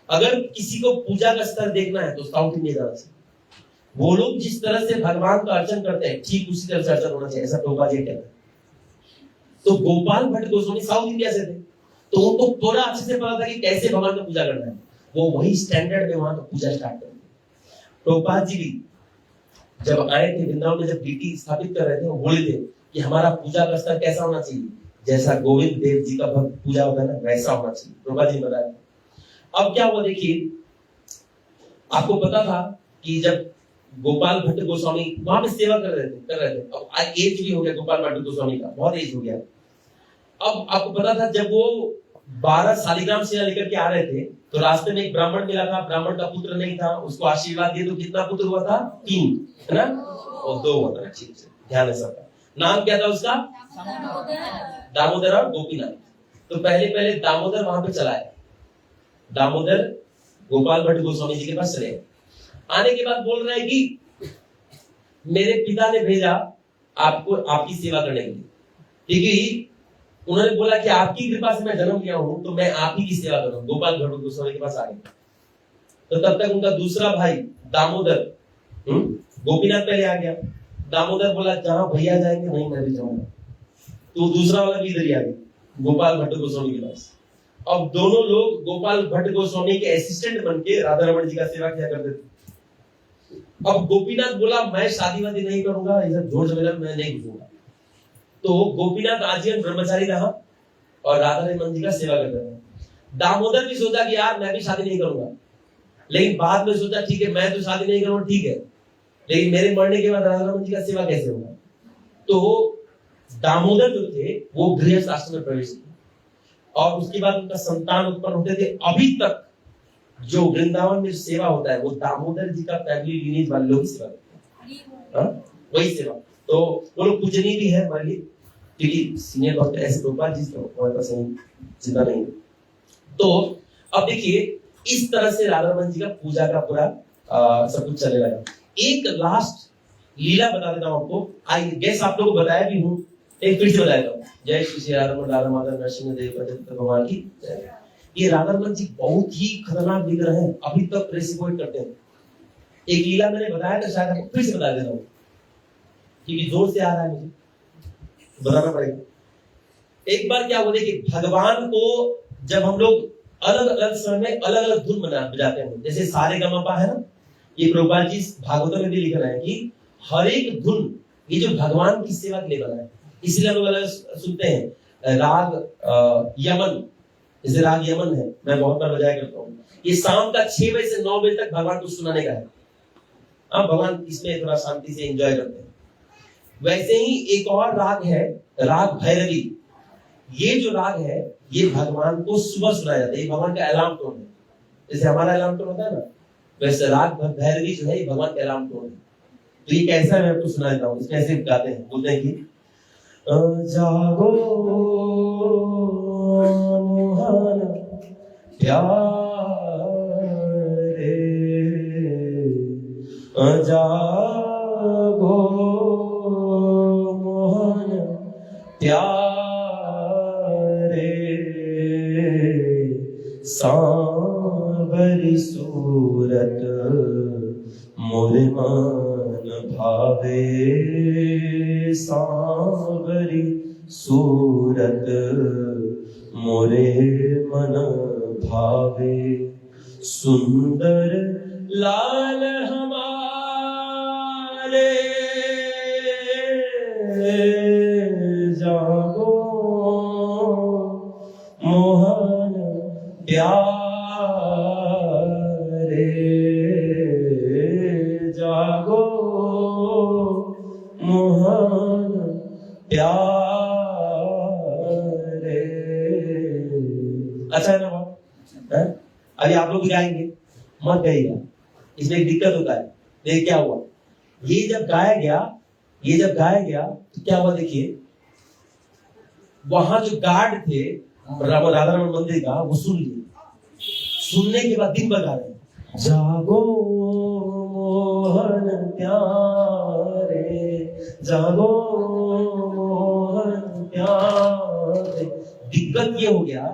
अगर किसी को पूजा का स्तर देखना है तो साउथ इंडिया जाना चाहिए। वो लोग जिस तरह से भगवान का अर्चन करते हैं, ठीक उसी तरह से अर्चन होना चाहिए, ऐसा टोपा जी कहता है। तो गोपाल भट्ट गोस्वामी साउथ इंडिया से थे, तो उनको थोड़ा अच्छे से पता था कि कैसे भगवान का पूजा करना है, वो वही स्टैंडर्ड में वहां का पूजा स्टार्ट कर दिया। प्रभुपाद जी भी जब आए थे वृंदावन में, जब डीटी स्थापित कर रहे थे, वो बोले थे कि हमारा पूजा का स्तर कैसा होना चाहिए, जैसा गोविंद देव जी का भक्त पूजा होता है ना, वैसा होना चाहिए। प्रभुपाद जी ने बताया। अब क्या हुआ, देखिए, आपको पता था कि जब गोपाल भट्ट गोस्वामी वहां पे सेवा कर रहे थे, अब एज भी हो गया गोपाल भट्ट गोस्वामी का, बहुत एज हो गया। अब आपको पता था जब वो 12 शालिग्राम सेवा लेकर के आ रहे थे, तो रास्ते में एक ब्राह्मण मिला था, ब्राह्मण का पुत्र नहीं था, उसको आशीर्वाद दिए तो कितना पुत्र हुआ था, 3, है ना, और 2 हुआ था। ठीक से ध्यान है सबका। नाम क्या था उसका, दामोदर और गोपीनाथ। तो पहले दामोदर वहां पे चला है, दामोदर गोपाल भट्ट गोस्वामी जी के पास चले। आने के बाद बोल रहे हैं कि मेरे पिता ने भेजा आपको आपकी सेवा करने के लिए, क्योंकि उन्होंने बोला कि आपकी कृपा से मैं जन्म लिया हूं, तो मैं आप ही की सेवा करूं। गोपाल भट्ट गोस्वामी के पास आ गए। तो तब तक उनका दूसरा भाई दामोदर, गोपीनाथ पहले आ गया। दामोदर बोला जहां भैया जाएंगे वहीं मैं भी जाऊंगा, तो दूसरा वाला भी इधर ही आ गया, गोपाल भट्ट गोस्वामी के पास। अब दोनों लोग गोपाल भट्ट गोस्वामी के असिस्टेंट बन के राधा रमन जी का सेवा किया करते थे। अब गोपीनाथ बोला मैं शादी वादी नहीं करूंगा, इधर जोर जबरदस्त मैं नहीं घुसूंगा। तो गोपीनाथ आजीवन ब्रह्मचारी रहा और राधा रमन जी का सेवा करता था। दामोदर भी सोचा कि यार मैं भी शादी नहीं करूंगा, लेकिन बाद में सोचा ठीक है मैं तो शादी नहीं करूंगा, ठीक है, लेकिन मेरे मरने के बाद राधा रमन जी का सेवा कैसे होगा। तो दामोदर जो थे वो गृहस्थ आश्रम में प्रवेश किए, और उसके बाद उनका संतान उत्पन्न होते थे। अभी तक जो वृंदावन में सेवा होता है वो दामोदर जी का फैमिली लीनेज वाले लोग सेवा करते हैं, वही सेवा। तो वो लोग पूजनीय भी है हमारे लिए, क्योंकि सीनियर भक्त ऐसे गोपाल जी हमारे पास जिंदा नहीं। तो अब देखिए इस तरह से राधा रमन जी का पूजा का पूरा सब कुछ चलने लगा। एक लास्ट लीला बता देता हूं आपको, आई गेस आप लोगों को बताया भी हूं, एक फिर से बता देता हूं। जय श्री राधा रमन, राधा माधव, नरसिंह देव भगवान की। ये राधा रमन जी बहुत ही खतरनाक विग्रह हैं, अभी तक रेसिपोर्ट करते हैं। एक लीला मैंने बताया था, शायद आपको फिर से बता देता हूं, क्योंकि जोर से आ रहा है मुझे, बताना पड़ेगा। एक बार क्या हुआ, देखिए भगवान को जब हम लोग अलग अलग समय में अलग अलग धुन बजाते हैं, जैसे सारे गमपा है ना, ये प्रभुपाद जी भागवत में भी लिखा है कि हर एक धुन ये जो भगवान की सेवा के लिए बना है। इसलिए हम लोग सुनते हैं राग यमन, जैसे राग यमन है, मैं बहुत बार बजाया करता हूँ। ये शाम का 6 बजे से 9 बजे तक भगवान को सुनाने का है। हाँ, भगवान इसमें थोड़ा शांति से एंजॉय करते हैं। वैसे ही एक और राग है, राग भैरवी। ये जो राग है ये भगवान को सुबह सुनाया जाता है, ये भगवान का अलार्म टोन है। जैसे हमारा अलार्म टोन होता है ना, वैसे राग भैरवी जो है ये भगवान का अलार्म टोन है। तो ये कैसा है मैं आपको सुना देता हूँ। इसमें ऐसे गाते हैं, बोलते हैं कि जागो मोहन प्यारे, जागो मोहन प्यारे, सांवरी सूरत मोरे मन भावे, सांवरी सूरत मोरे मन भावे, सुंदर लाल हमारे जागो मोहन प्यारे, जागो मोहन प्यारे। अच्छा है ना बात? अभी आप लोग गाएंगे, मत गाइएगा, इसमें एक दिक्कत होता है। देखिए क्या हुआ, ये जब गाया गया तो क्या हुआ, देखिए वहां जो गार्ड थे राधा रमन मंदिर का, वो सुन लिए। सुनने के बाद दिन भर गा रहे हैं, जागो मोहन प्यारे, जागो मोहन प्यारे। दिक्कत ये हो गया,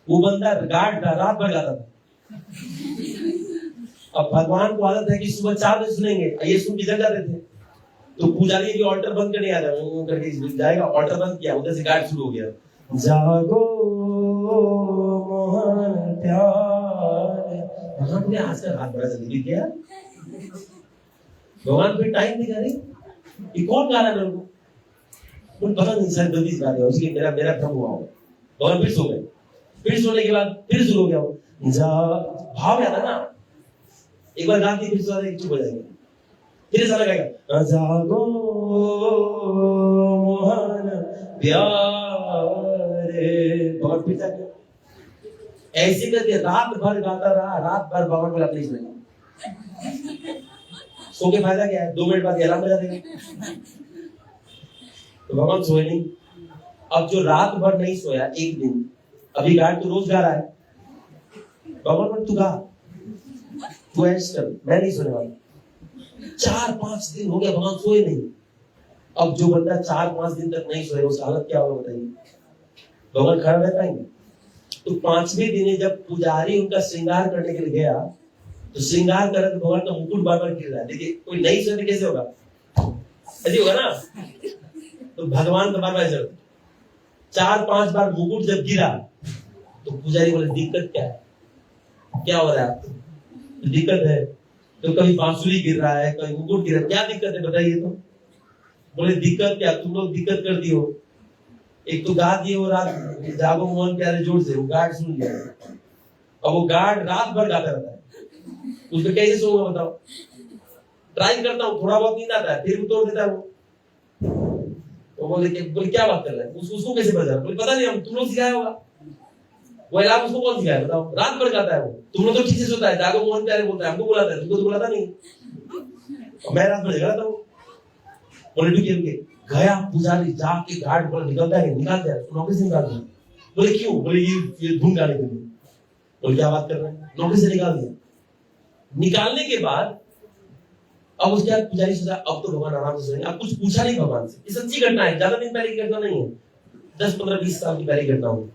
वो बंदा गार्ड रात भर गाता था। अब भगवान को आदत है कि सुबह 4 बजे सुनेंगे, ये सुन के जग जाते थे। तो पुजारी की ऑल्टर बंद करने आ करके जाएगा, ऑल्टर बंद किया, उधर से गार्ड शुरू हो गया, जागो मोहन प्यारे। भगवान ने आज का हाथ बड़ा जल्दी किया, भगवान फिर टाइम नहीं करे, ये कौन गा रहा है मेरे को, पता नहीं, शायद जल्दी गा रहा, उसकी मेरा भ्रम हुआ होगा। भगवान फिर सो गए, फिर सोने के बाद फिर शुरू हो गया वो, भाव आता ना, एक बार गा के फिर चुप हो जाएंगे, फिर ऐसा लगेगा, जागो मोहन प्यारे। भगवान फिर जाके ऐसे करके रात भर गाता रहा, रात भर भगवान को प्लीज नहीं। सो के फायदा क्या है, 2 मिनट बाद अलार्म बजा देगा, तो भगवान सोए नहीं। अब जो रात भर नहीं सोया एक दिन, अभी गार्ड तो रोज गा रहा है, भगवान तू गा, तू ऐसे कर, मैं नहीं सोने वाला। 4-5 दिन हो गया, भगवान सोए नहीं। अब जो बंदा 4-5 दिन तक नहीं सोएगा उसका हालत क्या होगा बताइए, भगवान खड़ा रह पाएंगे? तो 5वें दिन जब पुजारी उनका श्रृंगार करने के लिए गया, तो श्रृंगार कर तो भगवान का मुकुट बार-बार गिर रहा है। देखिए कोई नहीं सोए तो कैसे होगा, ऐसे होगा ना। तो भगवान का बार-बार चल 4-5 बार मुकुट जब गिरा, तो पुजारी बोले दिक्कत क्या है, क्या हो रहा है आपको? तो दिक्कत है, तो कभी बांसुरी गिर रहा है, कभी मुकुट गिर रहा है, क्या दिक्कत है बताइए। तो बोले दिक्कत क्या, तुम लोग दिक्कत कर दी हो, एक तो गा दिए हो रात, जागो मोहन प्यारे जोर से, वो गार्ड सुन लिया, और वो गार्ड रात भर गाता रहता है, उसमें कैसे सोऊंगा बताओ। ट्राई करता हूँ, थोड़ा बहुत नींद आता है, फिर तोड़ देता है वो। तो बोले क्या बात कर रहे हैं, उसको कैसे बजा, बोले पता नहीं, हम तुम लोग सिखाया होगा, वो अलार्म उसको कौन सिखाया बताओ, रात भर गाता है वो, तुम लोग तो ठीक से सोता है, जागो मोहन प्यारे बोलता है, हमको बुलाता है, तुमको तो बुलाता नहीं। मैं रात भर जगा रहता हूँ। बोले रुके, गया पुजारी, जाके गार्ड बोला निकलता है, निकालता है, नौकरी से निकाल दिया। बोले क्यों, बोले ये धुन गाने के लिए। बोले क्या बात कर रहे हैं, नौकरी से निकाल दिया। निकालने के बाद अब उसके बाद पुजारी सोचा अब तो भगवान आराम से सोएंगे, अब कुछ पूछा नहीं भगवान से। ये सच्ची घटना है, ज्यादा दिन पहले की घटना नहीं है, 10-15-20 साल की पहले घटना हुई।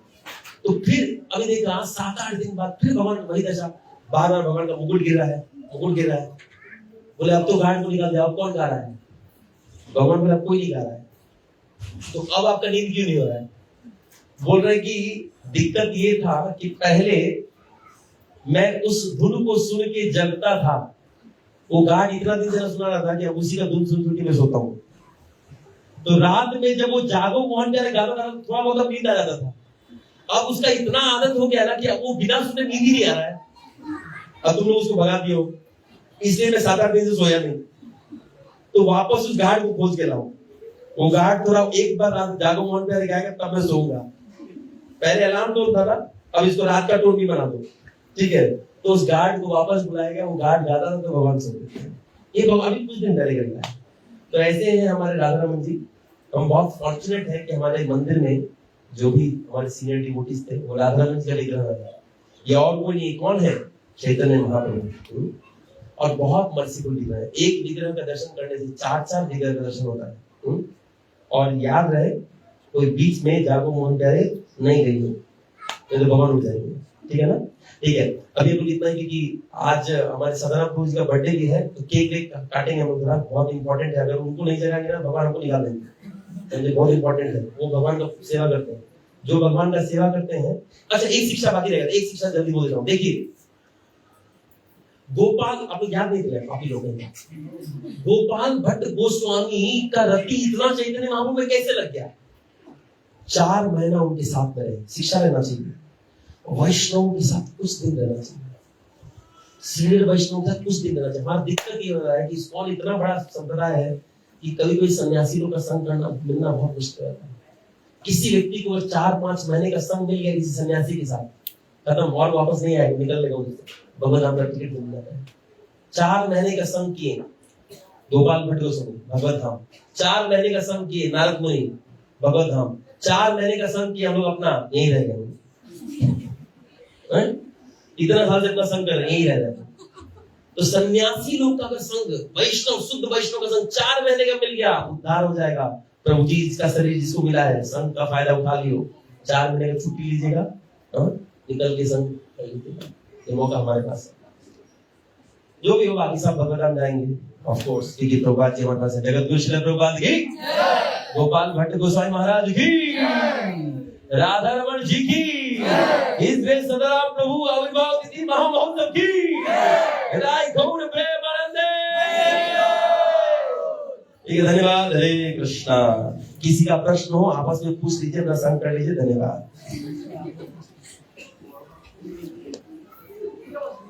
तो फिर अभी देखा 7-8 दिन बाद फिर भगवान वही दशा, बार-बार भगवान का मुकुट गिर रहा है। बोले अब तो गार्ड को निकाल दिया, अब कौन गा रहा है? भगवान बोला कोई नहीं गा रहा है। तो अब आपका नींद क्यों नहीं हो रहा है? बोल रहे कि दिक्कत ये था कि पहले मैं उस धुन को सुन के जगता था, वो गार्ड इतना दिन से सुना रहा था कि अब उसी का धुन सुन के मैं सोता हूँ। तो रात में जब वो जागो मोहन प्यारे गाता था थोड़ा बहुत नींद आ जाता था। अब उसका इतना आदत हो गया ना कि अब वो बिना सुने नींद ही नहीं आ रहा है। अब तुम लोग उसको भगा दियो, इसलिए मैं 7-8 दिन से सोया नहीं। तो वापस उस गार्ड को खोज के लाऊं। वो गार्ड थोड़ा एक बार रात जागो मोहन प्यारे गाएगा तब मैं सोऊंगा। पहले अलार्म टोन था ना, अब इसको रात का टोन भी बना दो, ठीक है। तो उस गार्ड को वापस बुलाएगा, वो गार्ड गाता था तो भगवान सो गए। ये भगवान अभी कुछ दिन पहले करता है। तो ऐसे हैं हमारे राधा रमन जी। हम बहुत फॉर्चुनेट है कि हमारे मंदिर में जो भी हमारे सीनियर डिवोटीज थे वो राधा रमन जी का विग्रह है। ये और कोई नहीं, कौन है? चैतन्य महाप्रभु। और बहुत मर्सीफुल विग्रह है। एक विग्रह का दर्शन करने से 4-4 विग्रह का दर्शन होता है। और याद रहे कोई बीच में जागो मोहन प्यारे नहीं गई हो तो भगवान हो जाएंगे, ठीक है ना? ठीक है, अभी हम लोग इतना ही कि आज हमारे सदानंद प्रभु जी का बर्थडे भी है, तो केक वेक काटेंगे हम लोग। बहुत इंपॉर्टेंट है, अगर उनको नहीं जगाएंगे ना भगवान हमको निकाल देंगे। बहुत इंपॉर्टेंट है, वो भगवान का सेवा करते हैं। जो भगवान का सेवा करते हैं। अच्छा, एक शिक्षा बाकी रहेगा, एक शिक्षा जल्दी बोल देता हूँ। देखिए, गोपाल, आप लोग याद नहीं कर रहे काफी लोग हैं, गोपाल भट्ट गोस्वामी का रति इतना चैतन्य महाप्रभु में कैसे लग गया? 4 महीना उनके साथ में रहे, शिक्षा लेना चाहिए। वैष्णव के साथ कुछ दिन रहना चाहिए, सीनियर वैष्णव के साथ कुछ दिन रहना चाहिए। हमारा दिक्कत ये हो रहा है कि इस्कॉन इतना बड़ा संप्रदाय है कि कभी कोई सन्यासी लोग का संग करना मिलना बहुत मुश्किल है। किसी व्यक्ति को 4-5 महीने का संग मिल गया किसी सन्यासी के साथ, खत्म, और वापस नहीं आएगा, निकल लेगा उनसे, भगवत धाम का टिकट मिल जाता है। 4 महीने का संग किए गोपाल भट्ट गोस्वामी भगवत धाम, 4 महीने का संग किए नारद मुनि भगवत धाम, 4 महीने का संग किए हम लोग अपना यही रह गए। इतना साल से अपना संग कर रहे, यही रह जाता। तो सन्यासी लोग का अगर संग, वैष्णव, शुद्ध वैष्णव का संग 4 महीने का मिल गया, उद्धार हो जाएगा। प्रभु जी इसका शरीर जिसको मिला है, संग का फायदा उठा लियो, 4 महीने का छुट्टी लीजिएगा, निकल के संग कर लीजिएगा। ये मौका हमारे पास है। जो भी हो बाकी सब भगवत धाम जाएंगे ऑफ कोर्स, क्योंकि प्रभुपाद जी हमारे पास है। जगत गुरु श्री प्रभुपाद की, गोपाल भट्ट गोस्वामी महाराज की, राधा रमन जी की, इस वे सदाराम प्रभु आविर्भाव तिथि महामहोत्सव की, राय गौर प्रेमानंदे। ठीक है, धन्यवाद। हरे कृष्णा। किसी का प्रश्न हो आपस में पूछ लीजिए, अपना संग कर लीजिए। धन्यवाद।